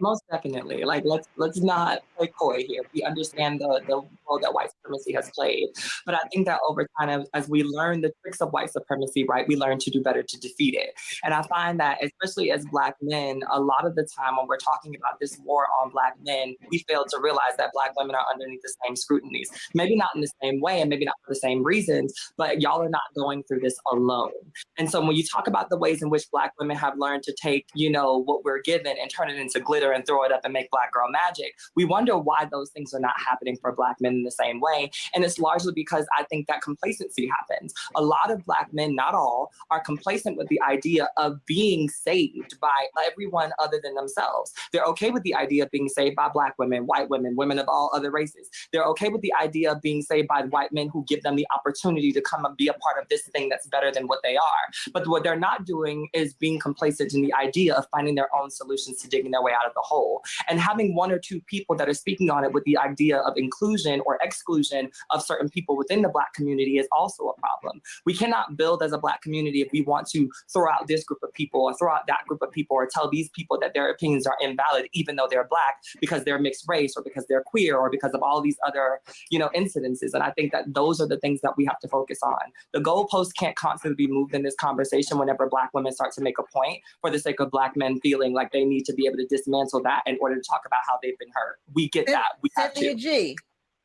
Most definitely. Like let's not play coy here. We understand the role that white supremacy has played, but I think that over time, as we learn the tricks of white supremacy, right, we learn to do better to defeat it. And I find that, especially as Black men, a lot of the time when we're talking about this war on Black men, we fail to realize that Black women are underneath the same scrutinies. Maybe not in the same way, and maybe not for the same reasons, but y'all are not going through this alone. And so when you talk about the ways in which Black women have learned to take, what we're given and turn it into glitter and throw it up and make Black girl magic, we wonder why those things are not happening for Black men in the same way. And it's largely because I think that complacency happens. A lot of Black men, not all, are complacent with the idea of being saved by everyone other than themselves. They're okay with the idea of being saved by Black women, white women, women of all other races. They're okay with the idea of being saved by white men who give them the opportunity to come and be a part of this thing that's better than what they are. But what they're not doing is being complacent in the idea of finding their own solutions to digging their way out of the hole. And having one or two people that are speaking on it with the idea of inclusion or exclusion of certain people within the Black community is also a problem. We cannot build as a Black community if we want to throw out this group of people or throw out that group of people or tell these people that their opinions are invalid, even though they're Black, because they're mixed race or because they're queer or because of all these other, incidences. And I think that those are the things that we have to focus on. The goalposts can't constantly be moved in this conversation whenever Black women start to make a point for the sake of Black men feeling like they need to be able to dismantle that in order to talk about how they've been hurt. We get that. We have Cynthia to. G,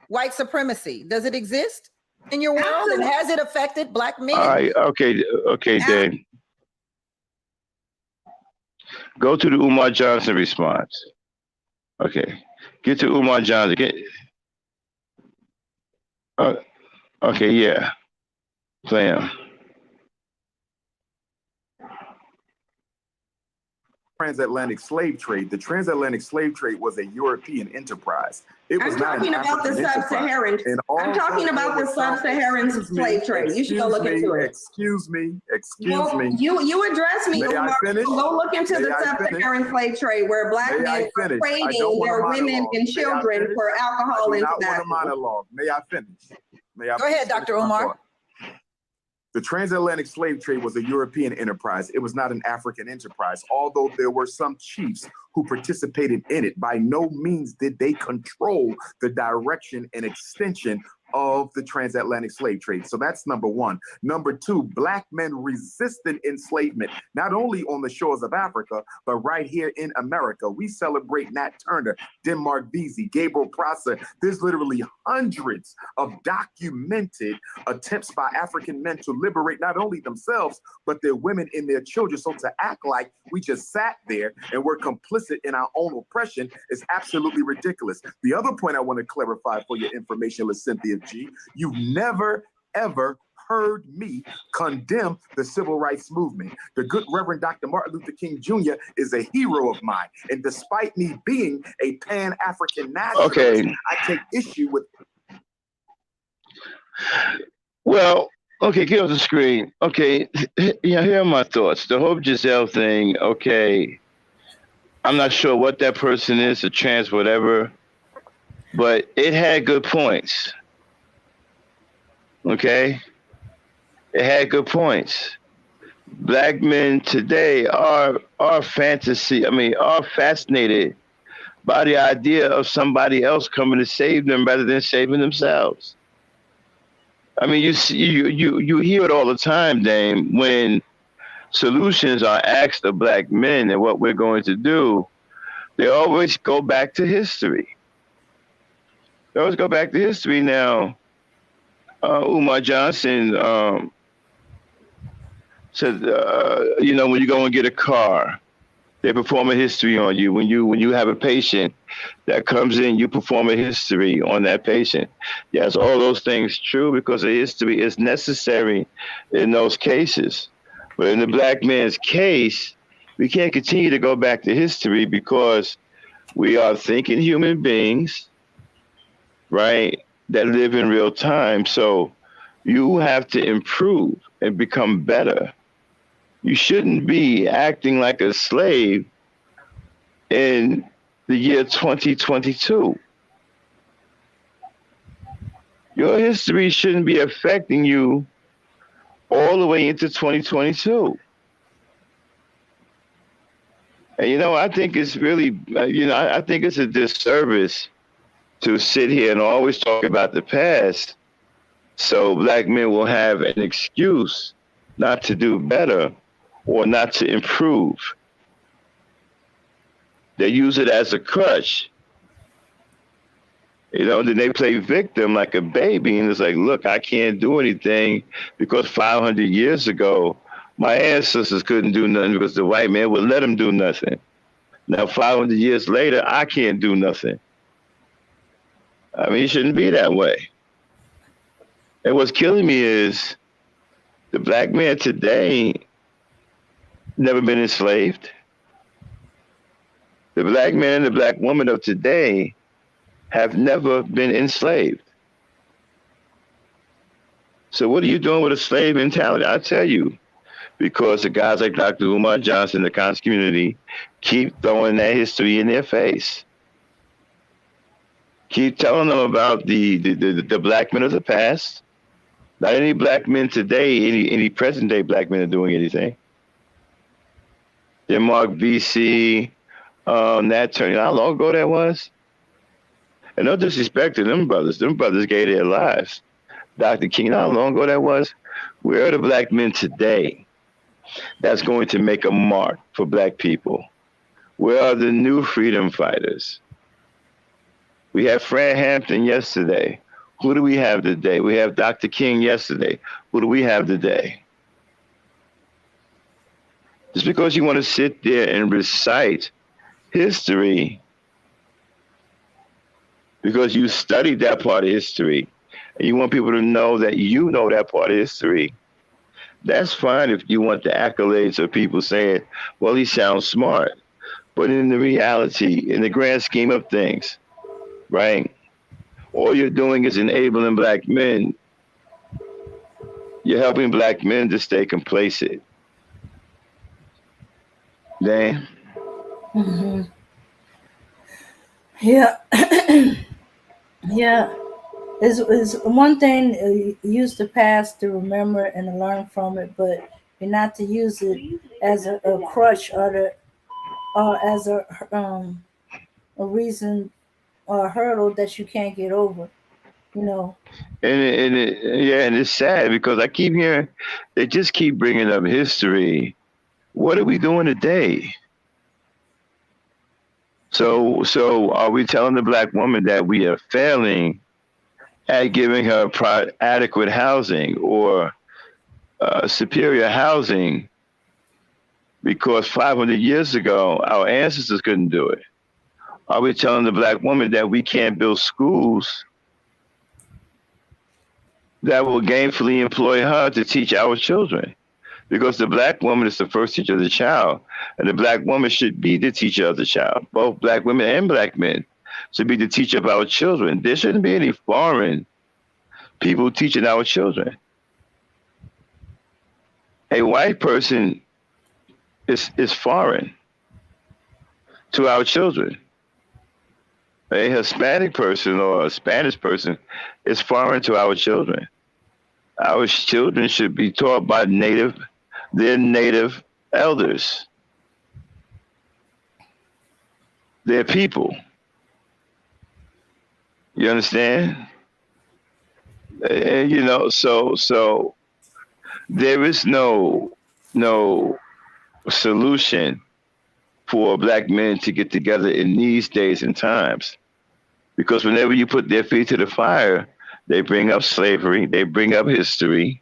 white supremacy, does it exist in your world? And has it affected Black men? All right, okay, Dave. Go to the Umar Johnson response. Okay, get to Umar Johnson. Okay, yeah, play him. Transatlantic slave trade. The transatlantic slave trade was a European enterprise. It was I'm not talking an about the African sub-Saharan. I'm talking about the Sub-Saharan slave trade. You should go look into it. Excuse me. You address me. May I finish? Go look into the Sub-Saharan slave trade where Black men are trading their women and children for alcohol and tobacco. Monologue. May I finish? Go ahead, Dr. Umar. The transatlantic slave trade was a European enterprise. It was not an African enterprise. Although there were some chiefs who participated in it, by no means did they control the direction and extension of the transatlantic slave trade. So that's number one. Number two, Black men resisted enslavement, not only on the shores of Africa, but right here in America. We celebrate Nat Turner, Denmark Vesey, Gabriel Prosser. There's literally hundreds of documented attempts by African men to liberate not only themselves, but their women and their children. So to act like we just sat there and we're complicit in our own oppression is absolutely ridiculous. The other point I want to clarify for your information, Cynthia G, you've never, ever heard me condemn the civil rights movement. The good Reverend Dr. Martin Luther King Jr. is a hero of mine. And despite me being a Pan-African nationalist, I take issue with. Well, okay, get off the screen. Okay, yeah, here are my thoughts. The Hope Giselle thing, okay, I'm not sure what that person is, a trans, whatever, but it had good points. Okay? It had good points. Black men today are fascinated by the idea of somebody else coming to save them rather than saving themselves. I mean, you hear it all the time, Dame, when solutions are asked of black men and what we're going to do, they always go back to history. They always go back to history. Now, Umar Johnson said, when you go and get a car, they perform a history on you. When you have a patient that comes in, you perform a history on that patient. Yes, all those things true because a history is necessary in those cases. But in the black man's case, we can't continue to go back to history because we are thinking human beings, right, that live in real time. So you have to improve and become better. You shouldn't be acting like a slave in the year 2022. Your history shouldn't be affecting you all the way into 2022. And, I think it's really, I think it's a disservice to sit here and always talk about the past so black men will have an excuse not to do better or not to improve. They use it as a crutch. Then they play victim like a baby, and it's like, look, I can't do anything because 500 years ago, my ancestors couldn't do nothing because the white man would let them do nothing. Now, 500 years later, I can't do nothing. I mean, it shouldn't be that way. And what's killing me is the black man today never been enslaved. The black man and the black woman of today have never been enslaved. So what are you doing with a slave mentality? I tell you, because the guys like Dr. Umar Johnson, the conscious community, keep throwing that history in their face. Keep telling them about the black men of the past. Not any black men today, any present day black men are doing anything. Denmark Vesey, Nat Turner, how long ago that was? And no disrespect to them brothers. Them brothers gave their lives. Dr. King, how long ago that was? Where are the black men today that's going to make a mark for black people? Where are the new freedom fighters? We had Fred Hampton yesterday. Who do we have today? We have Dr. King yesterday. Who do we have today? Just because you want to sit there and recite history because you studied that part of history and you want people to know that you know that part of history, that's fine if you want the accolades of people saying, well, he sounds smart. But in the reality, in the grand scheme of things, right, all you're doing is enabling black men. You're helping black men to stay complacent. Dan? Mm-hmm. Yeah. Yeah. It's one thing use the past to remember and to learn from it, but you're not to use it as a crutch or as a reason or a hurdle that you can't get over. No. And it's sad because I keep hearing they just keep bringing up history. What are we doing today? So are we telling the black woman that we are failing at giving her adequate housing or superior housing because 500 years ago our ancestors couldn't do it? Are we telling the black woman that we can't build schools that will gainfully employ her to teach our children? Because the black woman is the first teacher of the child, and the black woman should be the teacher of the child. Both black women and black men should be the teacher of our children. There shouldn't be any foreign people teaching our children. A white person is foreign to our children. A Hispanic person or a Spanish person is foreign to our children. Our children should be taught by their native elders, their people. You understand? And, so there is no solution for black men to get together in these days and times, because whenever you put their feet to the fire, they bring up slavery, they bring up history,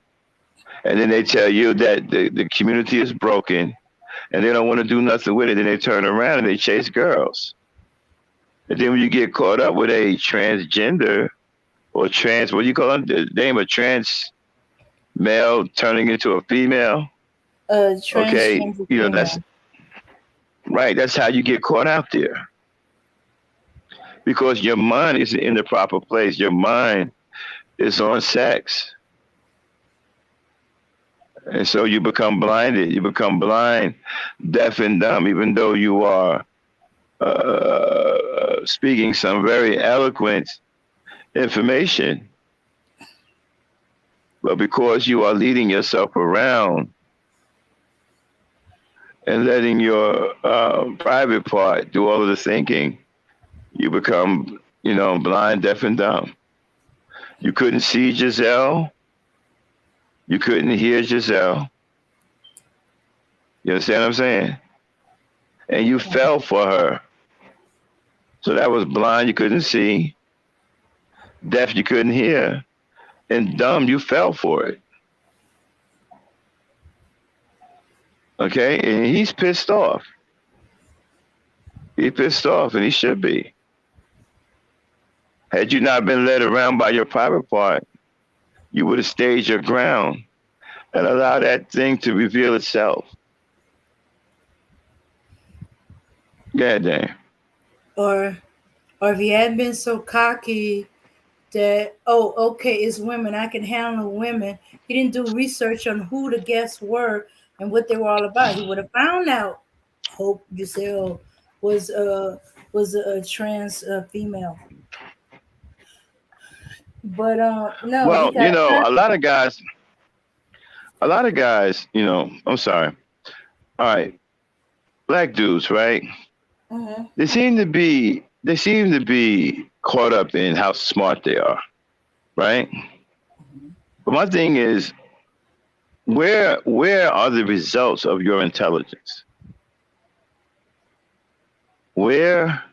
and then they tell you that the community is broken and they don't want to do nothing with it. Then they turn around and they chase girls. And then when you get caught up with a transgender or what do you call them? The name of trans male turning into a female. Okay, that's right. That's how you get caught out there. Because your mind isn't in the proper place. Your mind is on sex. And so you become blinded. You become blind, deaf, and dumb, even though you are speaking some very eloquent information. But because you are leading yourself around and letting your private part do all of the thinking, you become, blind, deaf, and dumb. You couldn't see Giselle. You couldn't hear Giselle. You understand what I'm saying? And you fell for her. So that was blind, you couldn't see. Deaf, you couldn't hear. And dumb, you fell for it. Okay? And he's pissed off. He's pissed off, and he should be. Had you not been led around by your private part, you would have stayed your ground and allowed that thing to reveal itself. Go ahead, Dan. Or if he hadn't been so cocky that, okay, it's women, I can handle women. He didn't do research on who the guests were and what they were all about. He would have found out Hope Giselle was a trans female. But no. Well, a lot of guys, I'm sorry. All right. Black dudes, right? Mm-hmm. They seem to be caught up in how smart they are, right? Mm-hmm. But my thing is, where are the results of your intelligence? Where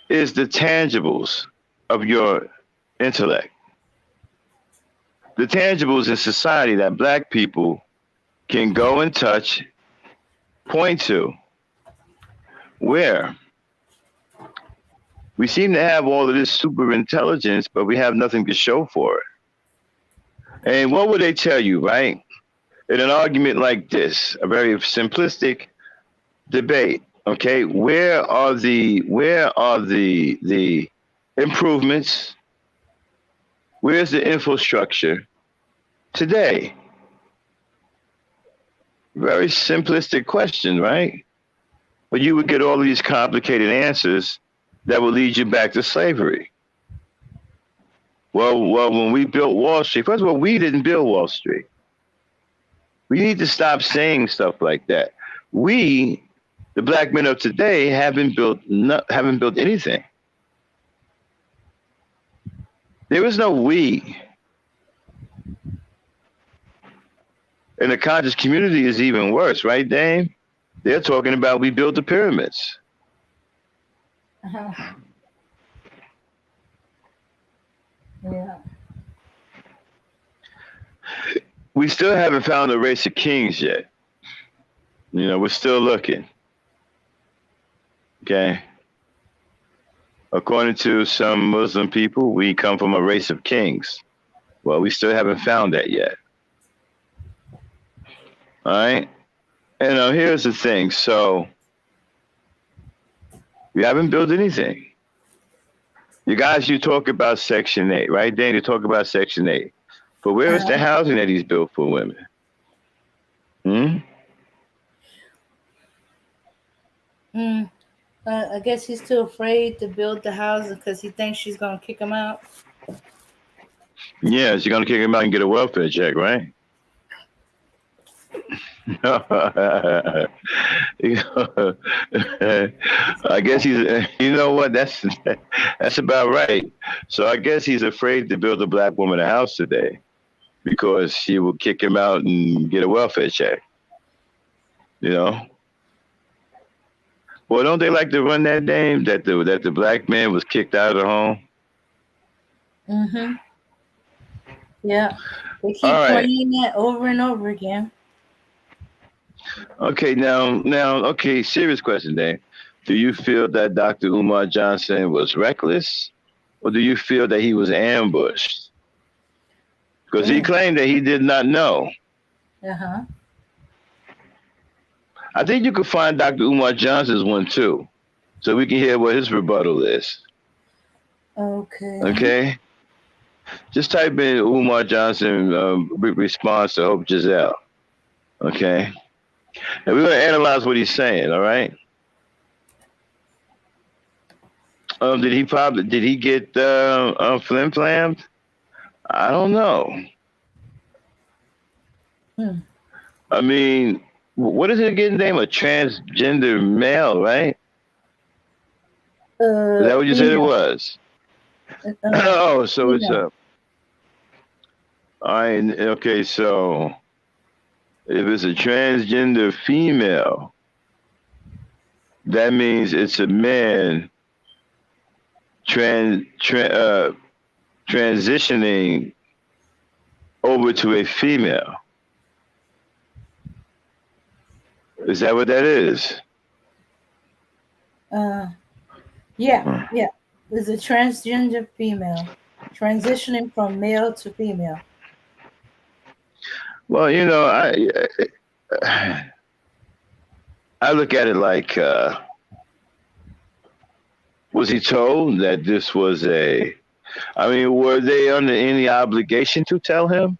is the tangibles of your intellect? The tangibles in society that black people can go and touch, point to. Where? We seem to have all of this super intelligence, but we have nothing to show for it. And what would they tell you, right? In an argument like this, a very simplistic debate, okay, where are the improvements? Where's the infrastructure today? Very simplistic question, right? But you would get all of these complicated answers that will lead you back to slavery. Well, when we built Wall Street, first of all, we didn't build Wall Street. We need to stop saying stuff like that. We, the black men of today, haven't built anything. There was no we. And the conscious community is even worse, right, Dame? They're talking about we built the pyramids. Uh-huh. Yeah. We still haven't found a race of kings yet. You know, we're still looking. Okay. According to some Muslim people, we come from a race of kings. Well, we still haven't found that yet. All right. And here's the thing. So we haven't built anything. You guys, you talk about Section 8, right? Dan, you talk about Section 8. But where is the housing that he's built for women? I guess he's too afraid to build the house because he thinks she's going to kick him out. Yeah, she's going to kick him out and get a welfare check, right? I guess he's, you know what, that's about right. So I guess he's afraid to build a black woman a house today because she will kick him out and get a welfare check. You know? Well, don't they like to run that name that the black man was kicked out of the home? Mm-hmm. Yeah. They keep playing that over and over again. Okay, now, okay, serious question, Dave. Do you feel that Dr. Umar Johnson was reckless, or do you feel that he was ambushed? Because he claimed that he did not know. Uh-huh. I think you could find Dr. Umar Johnson's one too, so we can hear what his rebuttal is. Okay. Okay. Just type in Umar Johnson response to Hope Giselle. Okay. And we're going to analyze what he's saying, all right? Did he get flim-flammed? I don't know. I mean, what is it again? Name a transgender male, right? Is that what you said it was? Oh, so it's all right. Okay, so if it's a transgender female, that means it's a man transitioning over to a female. Is that what that is? Yeah. It's a transgender female transitioning from male to female. Well, you know, I look at it like, was he told that this was were they under any obligation to tell him?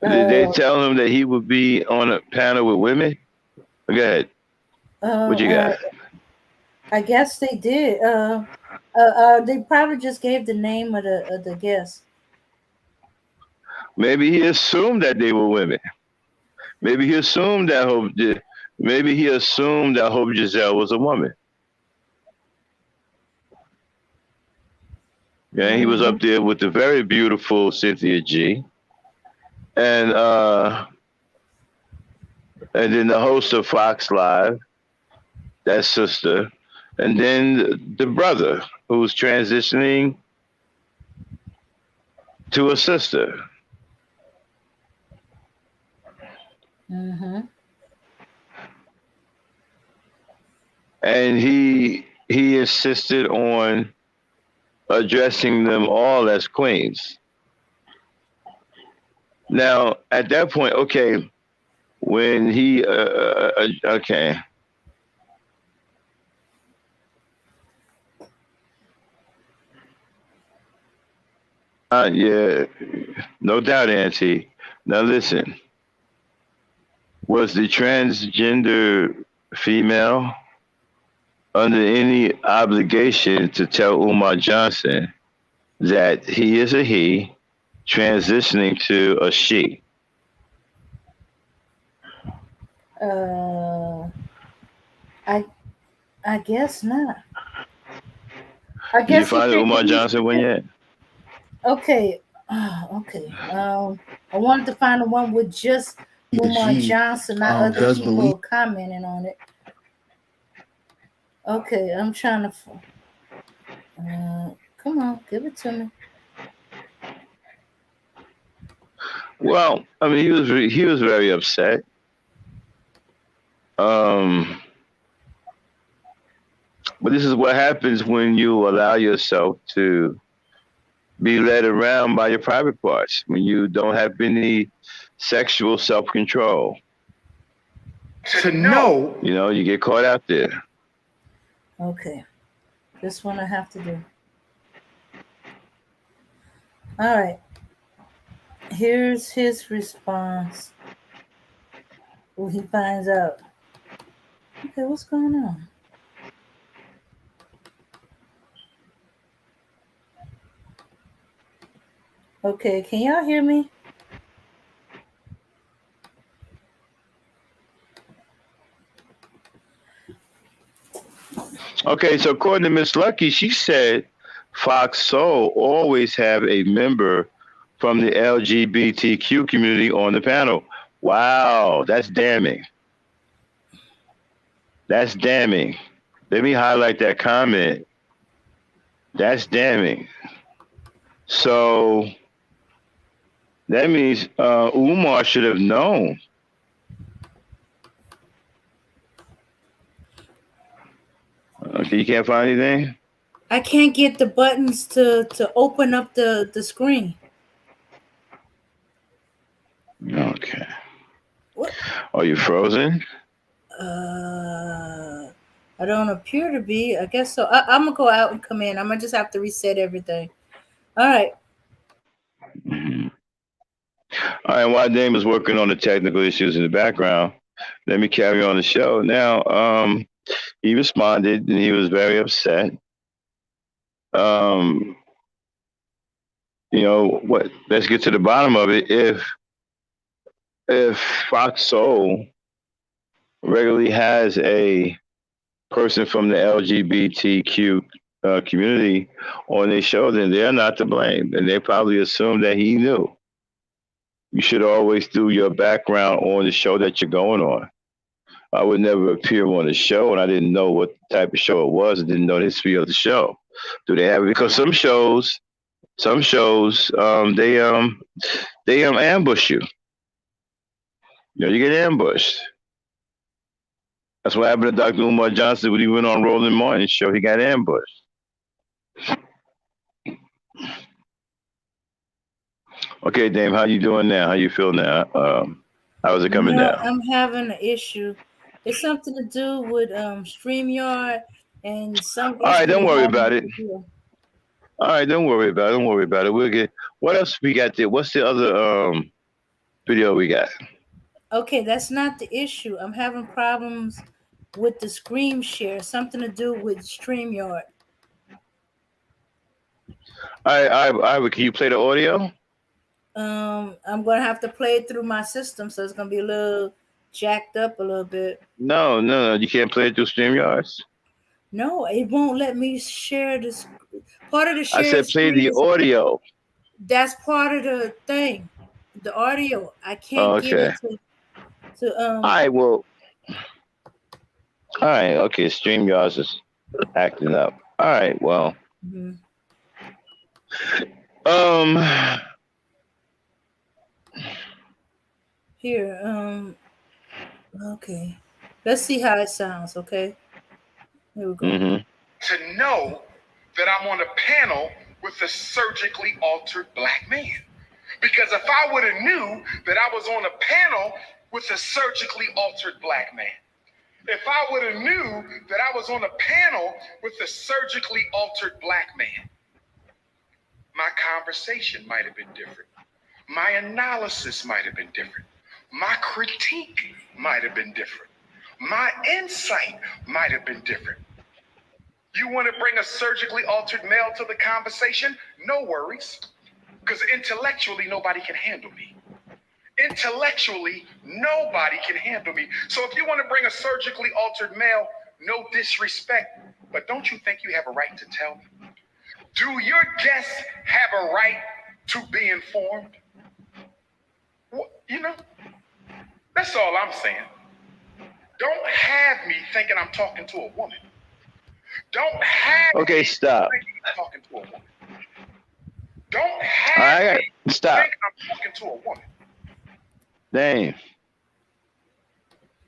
Did they tell him that he would be on a panel with women? Go ahead. What you got? I guess they did. They probably just gave the name of the guest. Maybe he assumed that they were women. Maybe he assumed that Hope Giselle was a woman. Yeah, he was up there with the very beautiful Cynthia G. And then the host of Fox Live, that sister, and then the brother who's transitioning to a sister. Mm-hmm. And he insisted on addressing them all as queens. Now, at that point, okay, when he, okay. Yeah, no doubt, Auntie. Now listen, was the transgender female under any obligation to tell Umar Johnson that he is a he transitioning to a she? I guess not. Did you find Umar Johnson one yet? Okay. Okay. I wanted to find the one with just Umar G Johnson, not other does believe people commenting on it. Okay, I'm trying to. Come on, give it to me. Well, I mean, he was very upset. Um, but this is what happens when you allow yourself to be led around by your private parts. When you don't have any sexual self control, To know you know, you get caught out there. Okay, this one I have to do. All right. Here's his response. Well, he finds out. Okay, what's going on? Okay, can y'all hear me? Okay, so according to Miss Lucky, she said Fox Soul always have a member from the LGBTQ community on the panel. Wow, that's damning. That's damning. Let me highlight that comment. That's damning. So that means Umar should have known. Okay, you can't find anything? I can't get the buttons to open up the screen. Okay. What? Are you frozen? I don't appear to be. I guess so. I'm gonna go out and come in. I'm gonna just have to reset everything. All right. Mhm. All right, while Dame is working on the technical issues in the background, let me carry on the show. Now, he responded and he was very upset. Um, you know what? Let's get to the bottom of it. If Fox Soul regularly has a person from the LGBTQ community on their show, then they're not to blame, and they probably assume that he knew. You should always do your background on the show that you're going on. I would never appear on a show, and I didn't know what type of show it was. I didn't know the history of the show. Do they have it? Because some shows, they ambush you. You know, you get ambushed. That's what happened to Dr. Umar Johnson when he went on Roland Martin's show. He got ambushed. Okay, Dame, how you doing now? How you feel now? How's it coming No, now? I'm having an issue. It's something to do with StreamYard and some All right, issue don't with worry having about it. video. All right, don't worry about it. Don't worry about it. We'll get. What else we got there? What's the other video we got? Okay, that's not the issue. I'm having problems with the screen share. Something to do with StreamYard. All right. Can you play the audio? I'm gonna have to play it through my system, so it's gonna be a little jacked up a little bit. No. You can't play it through StreamYards. No, it won't let me share this. Part of the I shared said play screen the is audio. that's part of the thing, the audio. I can't get Okay. it to All right. Well. All right. Okay. StreamYards is acting up. All right. Well. mhm. Um. Here. Okay. Let's see how it sounds. Okay. Here we go. Mm-hmm. to know that I'm on a panel with a surgically altered black man. Because if I would have knew that I was on a panel with a surgically altered black man, if I would have knew that I was on a panel with a surgically altered black man, my conversation might have been different. My analysis might have been different. My critique might have been different. My insight might have been different. You want to bring a surgically altered male to the conversation? No worries. Because intellectually, nobody can handle me. Intellectually, nobody can handle me. So if you want to bring a surgically altered male, no disrespect, but don't you think you have a right to tell me? Do your guests have a right to be informed? You know, that's all I'm saying. Don't have me thinking I'm talking to a woman. Don't have Okay, me stop. thinking I'm talking to a woman. Don't have me Stop. think I'm talking to a woman. Dang.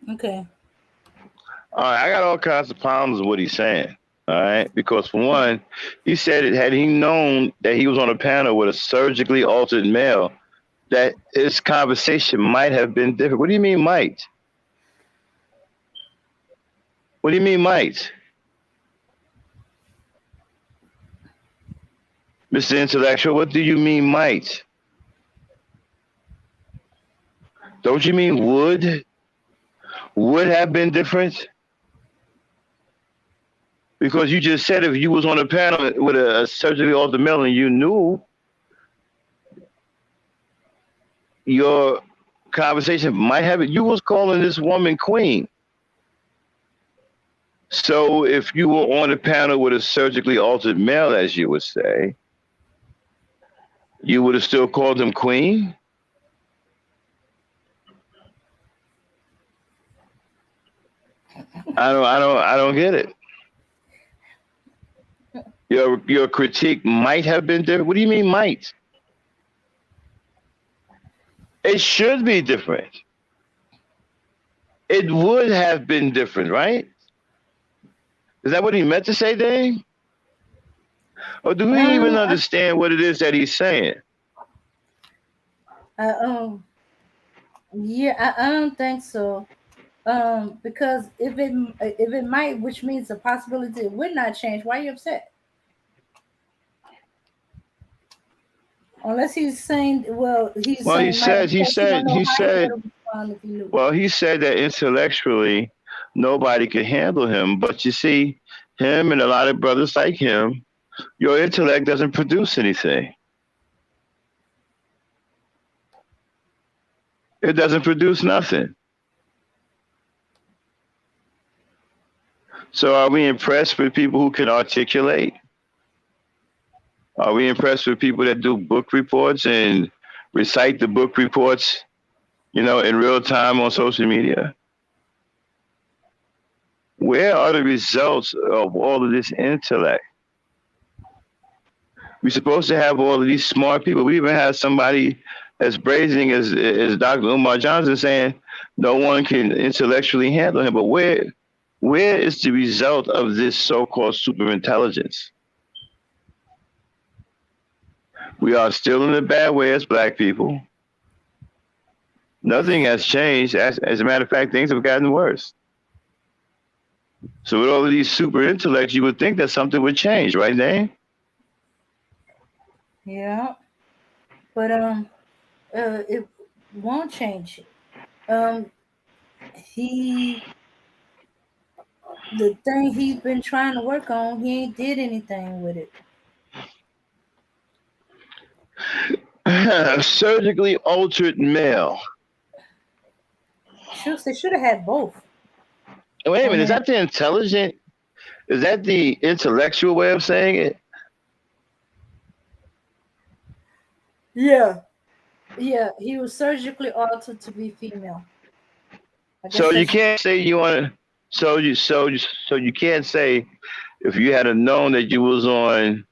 Okay. All right, I got all kinds of problems with what he's saying. All right, because for one, he said it had he known that he was on a panel with a surgically altered male, that his conversation might have been different. What do you mean might? What do you mean might? Mr. Intellectual, what do you mean might? Don't you mean would? Would have been different? Because you just said if you was on a panel with a surgically altered male and you knew, your conversation might have it. You was calling this woman queen. So if you were on a panel with a surgically altered male, as you would say, you would have still called him queen? I don't get it. Your critique might have been different. What do you mean might? It should be different. It would have been different, right? Is that what he meant to say, Dave? Or do we even understand what it is that he's saying? Yeah, I don't think so. Because if it might, which means the possibility it would not change, why are you upset? Unless he's saying, well, he's Well, saying might because he don't know how he would respond if he knew. Well, he said that intellectually nobody could handle him, but you see, him and a lot of brothers like him, your intellect doesn't produce anything. It doesn't produce nothing. So are we impressed with people who can articulate? Are we impressed with people that do book reports and recite the book reports, in real time on social media? Where are the results of all of this intellect? We're supposed to have all of these smart people. We even have somebody as brazen as Dr. Umar Johnson saying no one can intellectually handle him. But where is the result of this so-called superintelligence? We are still in a bad way as black people. Nothing has changed. As a matter of fact, things have gotten worse. So with all of these super intellects, you would think that something would change, right, Dane? Yeah, but it won't change. The thing he's been trying to work on, he ain't did anything with it. Surgically altered male. They should have had both. Wait a minute, is that the intelligent? Is that the intellectual way of saying it? Yeah, he was surgically altered to be female. So you can't say you want to. So you can't say if you had known that you was on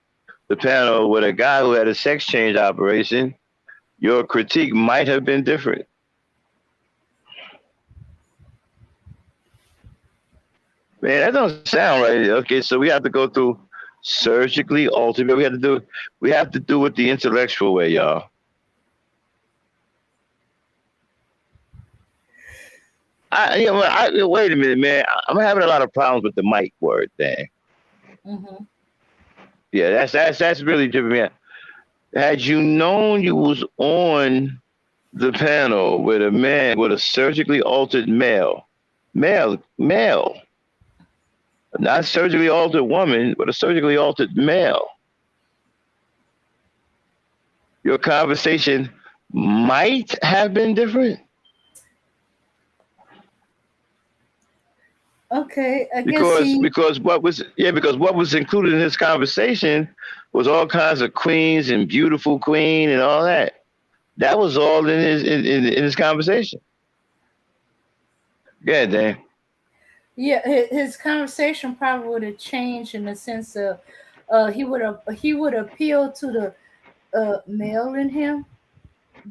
the panel with a guy who had a sex change operation, your critique might have been different. Man, that doesn't sound right. Okay, so we have to go through surgically altered. We have to do it the intellectual way, y'all. Wait a minute, man. I'm having a lot of problems with the mic word thing. Mm-hmm. Yeah, that's really different, man. Had you known you was on the panel with a man with a surgically altered male, not surgically altered woman, but a surgically altered male, your conversation might have been different. Okay, I guess because he. because what was included in this conversation was all kinds of queens and beautiful queen and all that. That was all in in his conversation. Yeah, Dan. Yeah, his conversation probably would have changed in the sense of, he would appeal to the male in him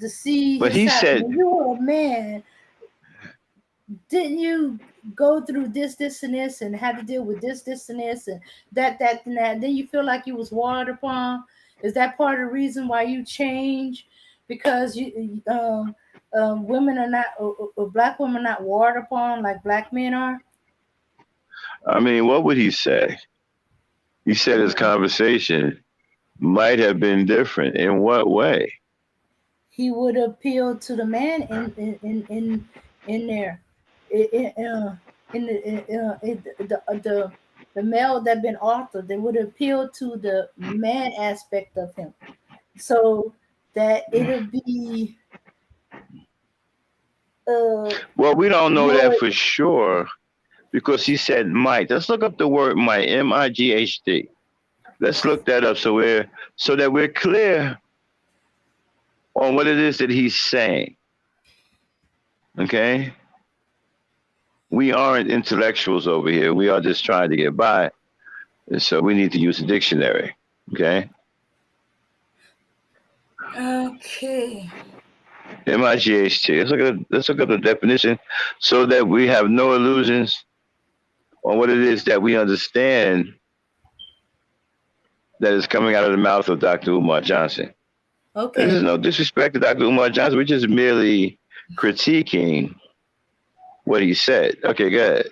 to see But his he side. said, When you were a man, didn't you go through this, and this, and had to deal with this, and this, and that, and that? Then you feel like you was watered upon. Is that part of the reason why you change? Because women are not, black women are not watered upon like black men are. I mean, what would he say? He said his conversation might have been different. In what way? He would appeal to the man in there, in the male that been authored. They would appeal to the man aspect of him, so that it'll be Well, we don't know that more. for sure because he said might. Let's look up the word might. MIGHT. Let's look that up so that we're clear on what it is that he's saying. Okay? We aren't intellectuals over here. We are just trying to get by. And so we need to use a dictionary. Okay? Okay. MIGHT. Let's look at the definition so that we have no illusions on what it is that we understand that is coming out of the mouth of Dr. Umar Johnson. Okay. This is no disrespect to Dr. Umar Johnson. We're just merely critiquing what he said. Okay, go ahead.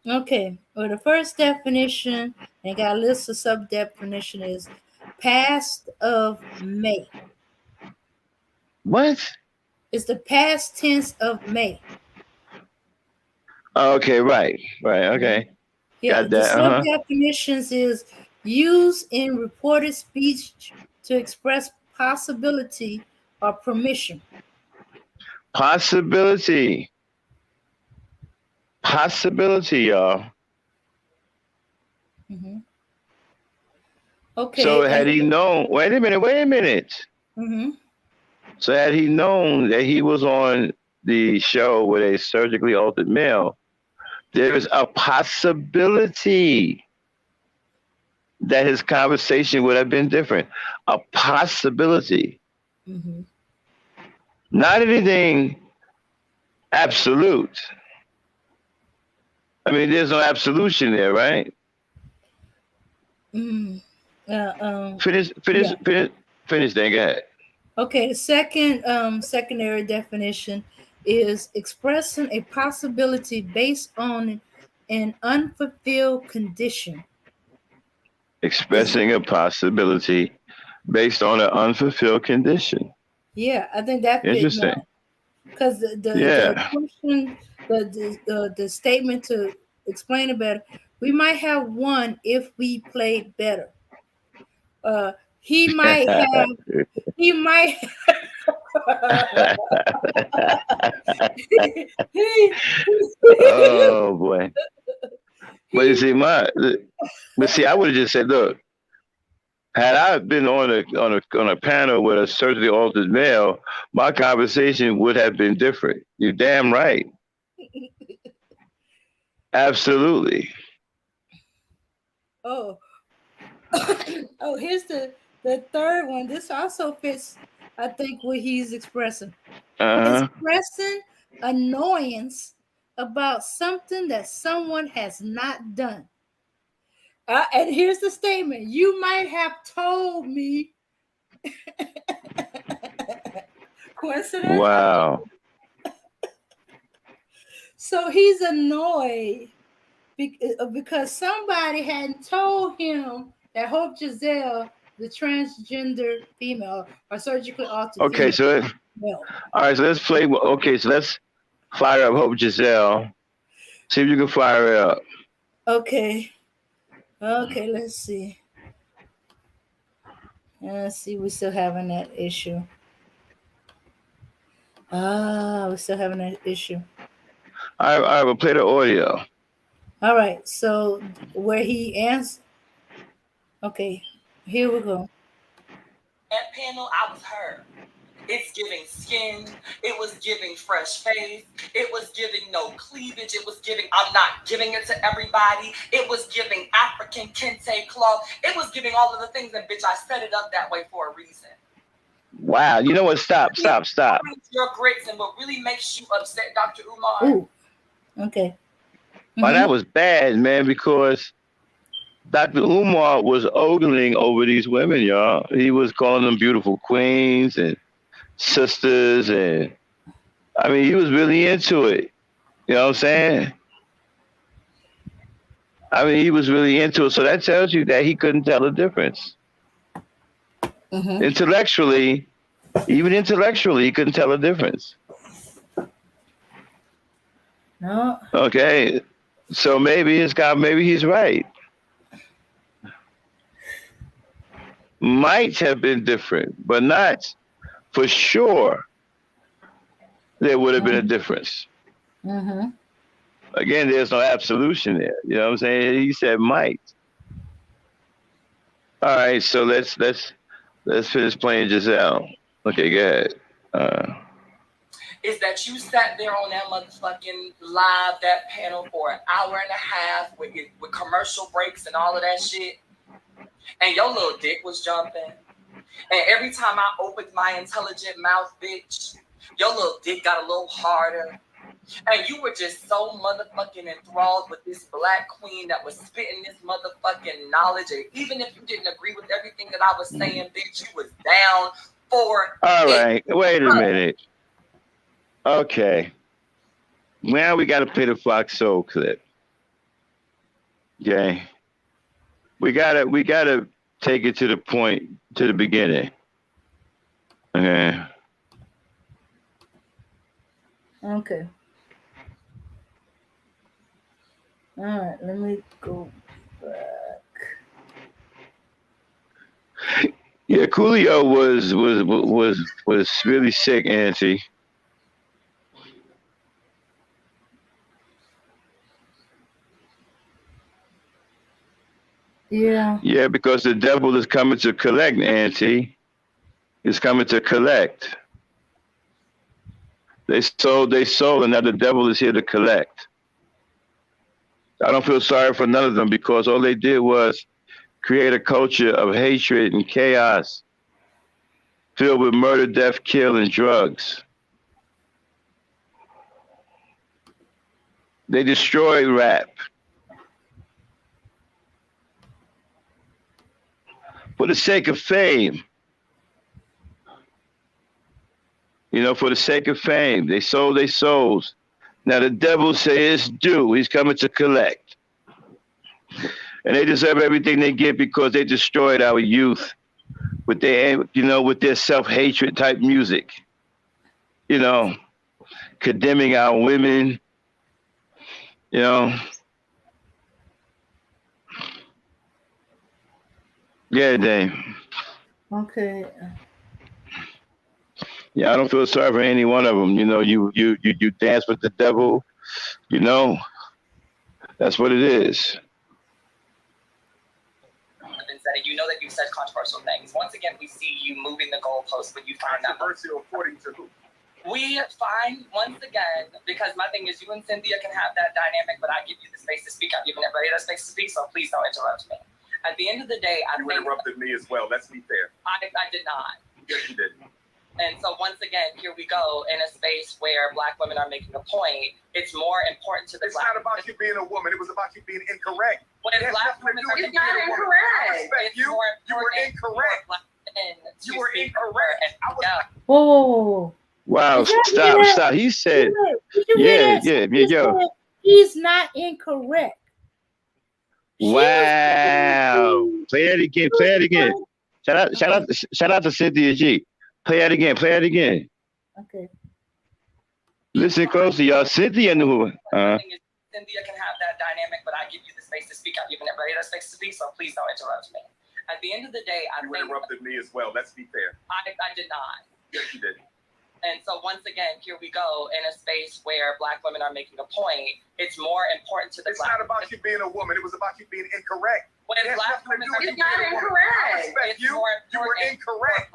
Okay. Well, the first definition, and got a list of sub definition, is past of may. What? It's the past tense of may. Okay, right. Okay. Yeah, Got the that. sub definitions is used in reported speech to express possibility or permission. Possibility, y'all. Mm-hmm. Okay. So had he known, wait a minute. Mm-hmm. So had he known that he was on the show with a surgically altered male, there is a possibility that his conversation would have been different. A possibility. Mm-hmm. Not anything absolute. I mean, there's no absolution there, right? Mm. Finish, then go ahead. Okay, the secondary definition is expressing a possibility based on an unfulfilled condition. Expressing a possibility based on an unfulfilled condition. Yeah, I think that fits Interesting. because the question, the statement to explain it better. We might have won if we played better. He might have. He might. Oh boy. But you see, I would have just said, look, had I been on a panel with a surgically altered male, my conversation would have been different. You're damn right. Absolutely. Oh, oh, here's the third one. This also fits, I think, what he's expressing. Expressing annoyance about something that someone has not done. And here's the statement: you might have told me. Coincidence? Wow. So he's annoyed because somebody hadn't told him that Hope Giselle, the transgender female or surgically altered Okay, female. All right, so let's play. Okay, so let's fire up Hope Giselle. See if you can fire her up. Okay, let's see. We're still having that issue. We're still having that issue. All right, we'll play the audio. All right. So where he answers. Okay. Here we go. That panel, I was her. It's giving skin. It was giving fresh face. It was giving no cleavage. It was giving, I'm not giving it to everybody. It was giving African kente cloth. It was giving all of the things. And bitch, I set it up that way for a reason. Wow. You know what? Stop. Your grits and what really makes you upset, Dr. Umar. Ooh. Okay. Oh, that was bad, man, because Dr. Umar was ogling over these women, y'all. He was calling them beautiful queens and sisters, and I mean, he was really into it. You know what I'm saying? I mean, he was really into it. So that tells you that he couldn't tell the difference. Intellectually, even intellectually, he couldn't tell the difference. No. Okay. So maybe he's right. Might have been different, but not for sure. There would have been a difference. Again, there's no absolution there. You know what I'm saying? He said might. All right, so let's finish playing Giselle. Okay, go ahead. Is that you sat there on that motherfucking live, that panel for an hour and a half with commercial breaks and all of that shit, and your little dick was jumping, and every time I opened my intelligent mouth, bitch, your little dick got a little harder. And you were just so motherfucking enthralled with this black queen that was spitting this motherfucking knowledge. And even if you didn't agree with everything that I was saying, bitch, you was down for All right, wait a minute. Okay. Now we got to play the Fox Soul clip. Okay. We gotta take it to the point, to the beginning. Okay. Okay. All right, let me go back. Yeah, Coolio was really sick, Auntie. Yeah. Yeah, because the devil is coming to collect, Auntie. He's coming to collect. They sold, and now the devil is here to collect. I don't feel sorry for none of them because all they did was create a culture of hatred and chaos filled with murder, death, kill, and drugs. They destroyed rap. For the sake of fame. You know, for the sake of fame. They sold their souls. Now the devil says due. He's coming to collect. And they deserve everything they get because they destroyed our youth with their self-hatred type music. You know, condemning our women. You know. Yeah, Dave. Okay. Yeah, I don't feel sorry for any one of them. You know, you dance with the devil. You know, that's what it is. You know that you've said controversial things. Once again, we see you moving the goalposts, but you find that Controversial according to who? We find once again, because my thing is you and Cynthia can have that dynamic, but I give you the space to speak. I've given everybody that space to speak, so please don't interrupt me. At the end of the day, you interrupted me as well. Let's be fair. I did not. Yes, you did. And so once again, here we go in a space where Black women are making a point. It's more important to the It's not about you being a woman. It was about you being incorrect. When Black women are It's not incorrect. You were incorrect. You were incorrect. Whoa. Wow, stop. He said, yeah. He's not incorrect. Wow. Play that again. Shout out to Cynthia G. Play that again. Okay. Listen closely, y'all. Cynthia knew. Cynthia can have that dynamic, but I give you the space to speak. I've given everybody that space to speak, so please don't interrupt me. At the end of the day, you interrupted me as well. Let's be fair. I did not. Yes, you did. And so once again, here we go in a space where Black women are making a point. It's more important to the It's not about you being a woman. It was about you being incorrect. When Black women are It's not incorrect. it's more You were incorrect.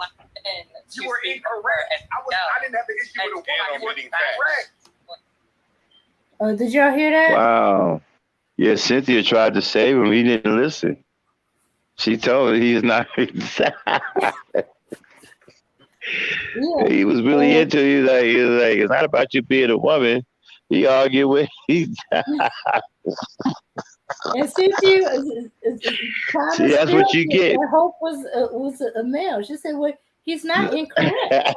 You were incorrect. I didn't have the issue with a woman. You were incorrect. Did y'all hear that? Wow. Yeah, Cynthia tried to save him. He didn't listen. She told him he's not. Yeah. He was really into it. He was like, it's not about you being a woman. He argued with. And Cynthia, See, that's what you get. Her hope was a male. She said, "Well, he's not incorrect."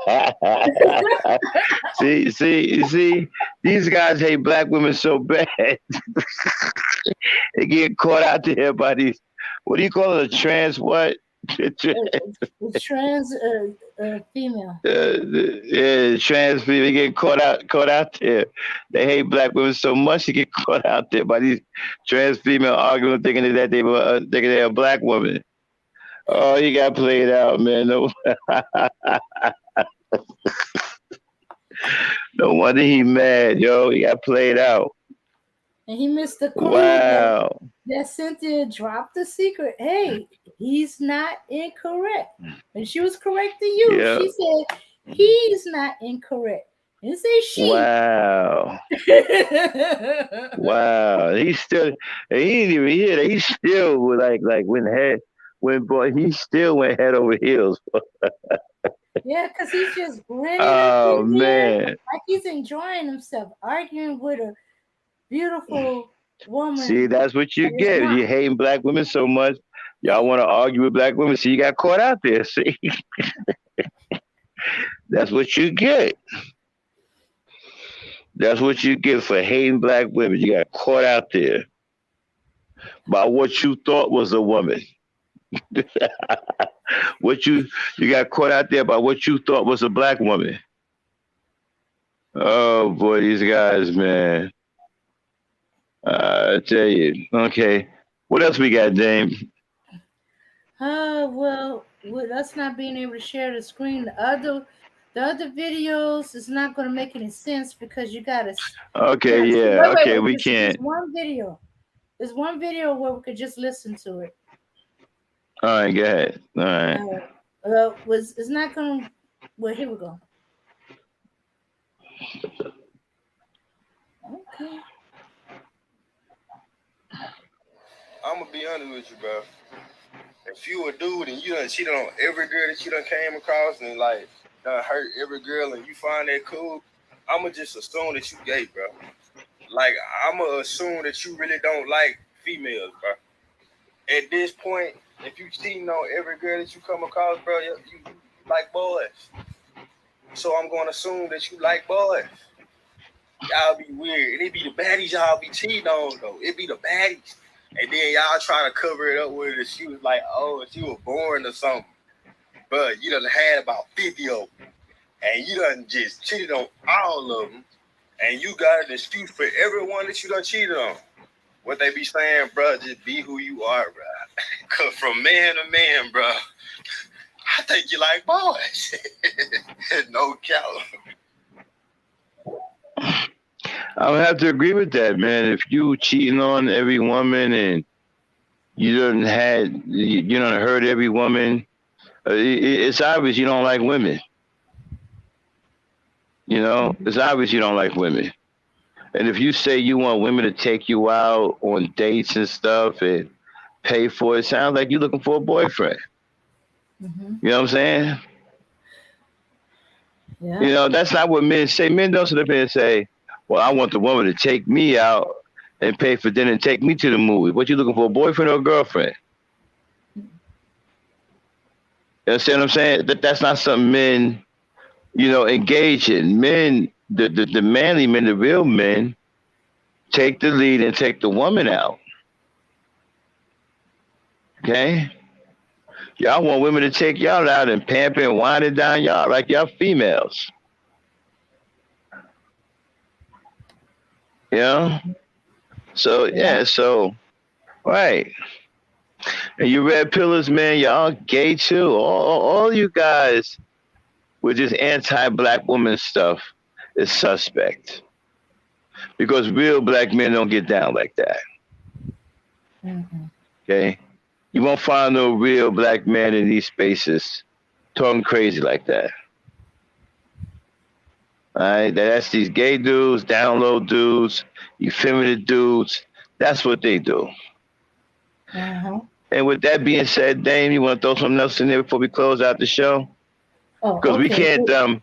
see, these guys hate black women so bad. They get caught out there by these. What do you call it? A trans what? Trans female. Yeah, trans people. They get caught out there. They hate black women so much they get caught out there by these trans female arguing, thinking that they're a black woman. Oh, he got played out, man. No, no wonder he mad, yo. He got played out. And he missed the clue. Wow. That Cynthia dropped the secret. Hey, he's not incorrect. And she was correcting you. Yeah. She said he's not incorrect. And say she. Wow. Wow. He didn't even hear that. He still he still went head over heels. Yeah, because he's just grinning. Oh man. Like he's enjoying himself, arguing with a beautiful woman. See, that's what you get. You hating black women so much. Y'all want to argue with black women. See, you got caught out there. See, that's what you get. That's what you get for hating black women. You got caught out there by what you thought was a woman. You got caught out there by what you thought was a black woman. Oh boy, these guys, man. I tell you. Okay. What else we got, Dame? Well, with us not being able to share the screen, the other videos is not going to make any sense because you got to. Okay, yeah. Okay, we can't. There's one video where we could just listen to it. All right, go ahead. All right. It's not going to. Well, here we go. Okay. I'm gonna be honest with you, bro. If you a dude and you done cheated on every girl that you done came across and like done hurt every girl and you find that cool, I'ma just assume that you gay, bro. Like I'ma assume that you really don't like females, bro. At this point, if you cheating on every girl that you come across, bro, you like boys. So I'm gonna assume that you like boys. Y'all be weird. It be the baddies y'all be cheating on though. It be the baddies. And then y'all try to cover it up with it. She was like, oh, she was born or something. But you done had about 50 of them. And you done just cheated on all of them. And you got an excuse for everyone that you done cheated on. What they be saying, bro, just be who you are, bro. Because from man to man, bro, I think you like boys. No count. I would have to agree with that, man. If you cheating on every woman and you done hurt every woman, it's obvious you don't like women. You know, it's obvious you don't like women. And if you say you want women to take you out on dates and stuff and pay for it, sounds like you're looking for a boyfriend. Mm-hmm. You know what I'm saying? Yeah. You know, that's not what men say. Men don't sit up here and say, well, I want the woman to take me out and pay for dinner and take me to the movie. What you looking for, a boyfriend or a girlfriend? You understand what I'm saying? That's not something men, engage in. Men, the manly men, the real men, take the lead and take the woman out. Okay? Y'all want women to take y'all out and pamper and wind it down y'all like y'all females. So right. And you red pillars, man, y'all gay too. All you guys, with this anti-black woman stuff is suspect because real black men don't get down like that. Mm-hmm. Okay, you won't find no real black man in these spaces talking crazy like that. All right, that's these gay dudes, down low dudes, effeminate dudes. That's what they do. Uh-huh. And with that being said, Dame, you want to throw something else in there before we close out the show? Oh, Because we okay. can't.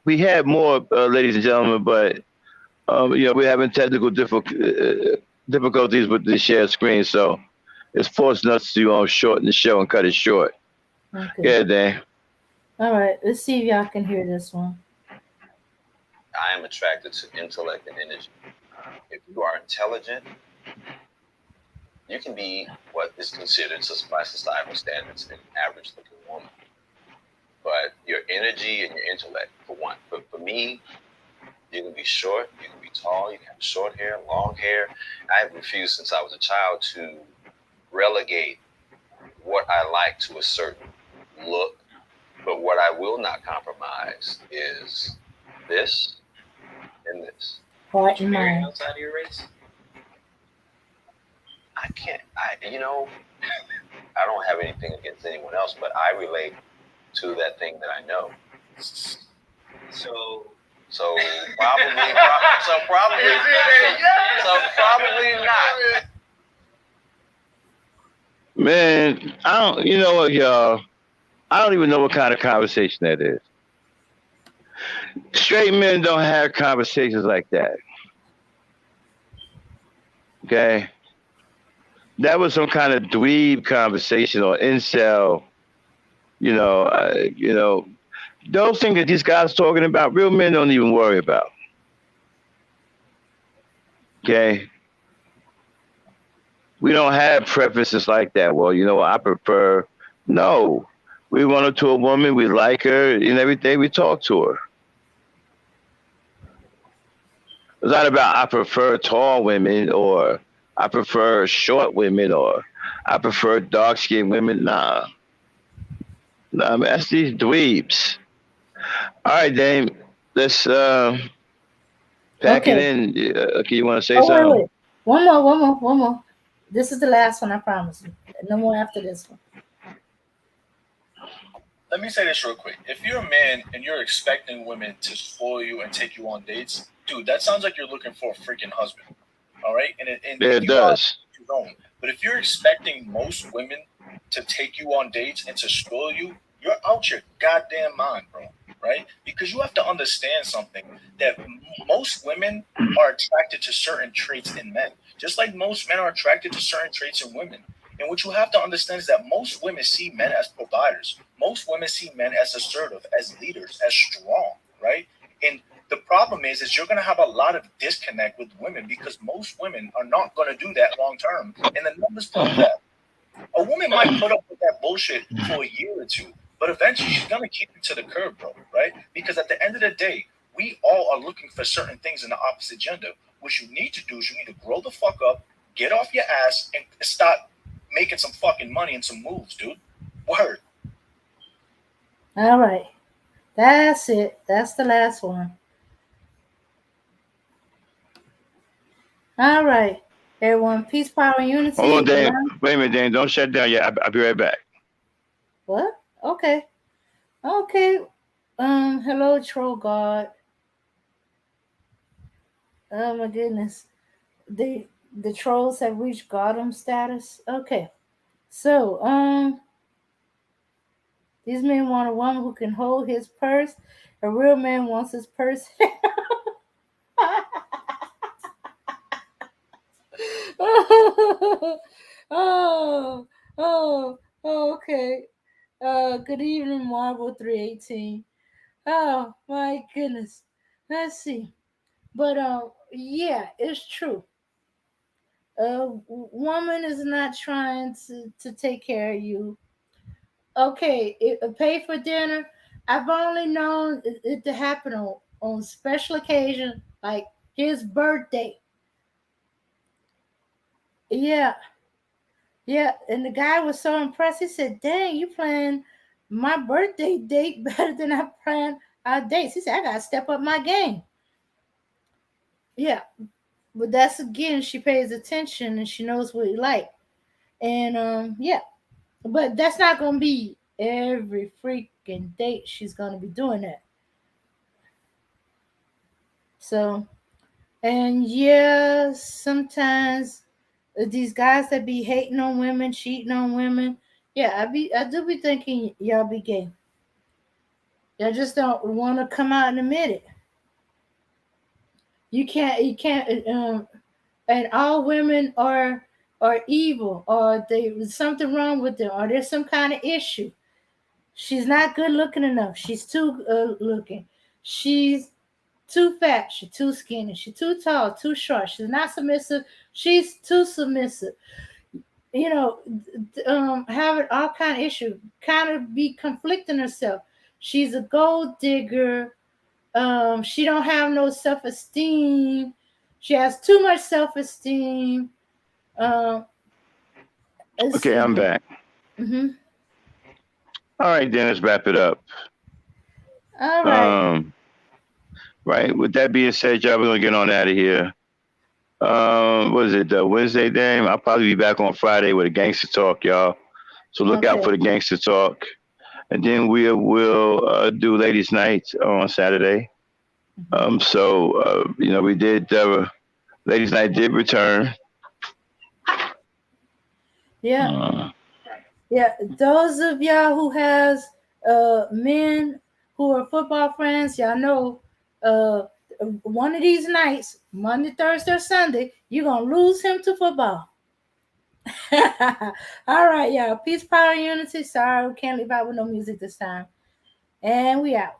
We had more, ladies and gentlemen, but we're having technical difficulties with the share screen, so it's forcing us to shorten the show and cut it short. Okay. Yeah, Dame. All right. Let's see if y'all can hear this one. I am attracted to intellect and energy. If you are intelligent, you can be what is considered by societal standards an average looking woman. But your energy and your intellect, for one. But for me, you can be short, you can be tall, you can have short hair, long hair. I have refused since I was a child to relegate what I like to a certain look. But what I will not compromise is this and this. Heart You and marry mind. outside of your race? I can't. I don't have anything against anyone else, but I relate to that thing that I know. So probably not. Man, I don't. You know what, y'all? I don't even know what kind of conversation that is. Straight men don't have conversations like that. Okay, that was some kind of dweeb conversation or incel. Those things that these guys talking about, real men don't even worry about. Okay, we don't have preferences like that. Well, I prefer. No, we run up to a woman, we like her, and everything. We talk to her. It's not about I prefer tall women or I prefer short women or I prefer dark skinned women. Nah, man, that's these dweebs. All right, Dame, let's pack it Okay. in. Okay, you want to say Oh, something? wait. One more. This is the last one, I promise you. No more after this one. Let me say this real quick. If you're a man and you're expecting women to spoil you and take you on dates, dude, that sounds like you're looking for a freaking husband. All right? And Yeah, it you are does. your own. But if you're expecting most women to take you on dates and to spoil you, you're out your goddamn mind, bro. Right? Because you have to understand something that most women are attracted to certain traits in men, just like most men are attracted to certain traits in women. And what you have to understand is that most women see men as providers. Most women see men as assertive, as leaders, as strong, right? And the problem is you're going to have a lot of disconnect with women because most women are not going to do that long term. And the numbers prove that. A woman might put up with that bullshit for a year or two, but eventually she's going to kick you to the curb, bro, right? Because at the end of the day, we all are looking for certain things in the opposite gender. What you need to do is you need to grow the fuck up, get off your ass, and start making some fucking money and some moves, dude. Word. All right. That's it. That's the last one. All right. Everyone, peace, power, and unity. Hold on, Dame. Wait a minute, Dame. Don't shut down yet. I'll be right back. What? Okay. Okay. Hello, troll god. Oh my goodness. The trolls have reached Gotham status. Okay. So, these men want a woman who can hold his purse. A real man wants his purse. oh, oh, okay. Good evening, Marvel 318. Oh my goodness. Let's see. But yeah, it's true. A woman is not trying to take care of you. Okay, pay for dinner. I've only known it to happen on special occasion, like his birthday. Yeah, yeah. And the guy was so impressed. He said, "Dang, you playing my birthday date better than I planned our dates. He said, I gotta step up my game. Yeah, but that's again, she pays attention and she knows what he like. And yeah, but that's not gonna be every freaking date she's gonna be doing that. So, and yeah, sometimes these guys that be hating on women, cheating on women, yeah, I do be thinking y'all be gay. Y'all just don't want to come out and admit it. You can't and all women are evil, or there's something wrong with them, or there's some kind of issue. She's not good looking enough. She's too looking. She's too fat. She's too skinny. She's too tall, too short. She's not submissive. She's too submissive. You know, having all kind of issue, kind of be conflicting herself. She's a gold digger. She don't have no self esteem. She has too much self esteem. Um, Okay, I'm back. mm-hmm. All right, then let's wrap it up. All right. Right. With that being said, y'all, we're gonna get on out of here. What is it? Wednesday, then I'll probably be back on Friday with a gangster talk, y'all. So look out Okay. for the gangster talk, and then we'll do ladies' night on Saturday. So we did ladies' night did return. Yeah. Yeah. Those of y'all who has men who are football fans, y'all know one of these nights, Monday, Thursday, or Sunday, you're gonna lose him to football. All right, y'all. Peace, power, unity. Sorry, we can't leave out with no music this time. And we out.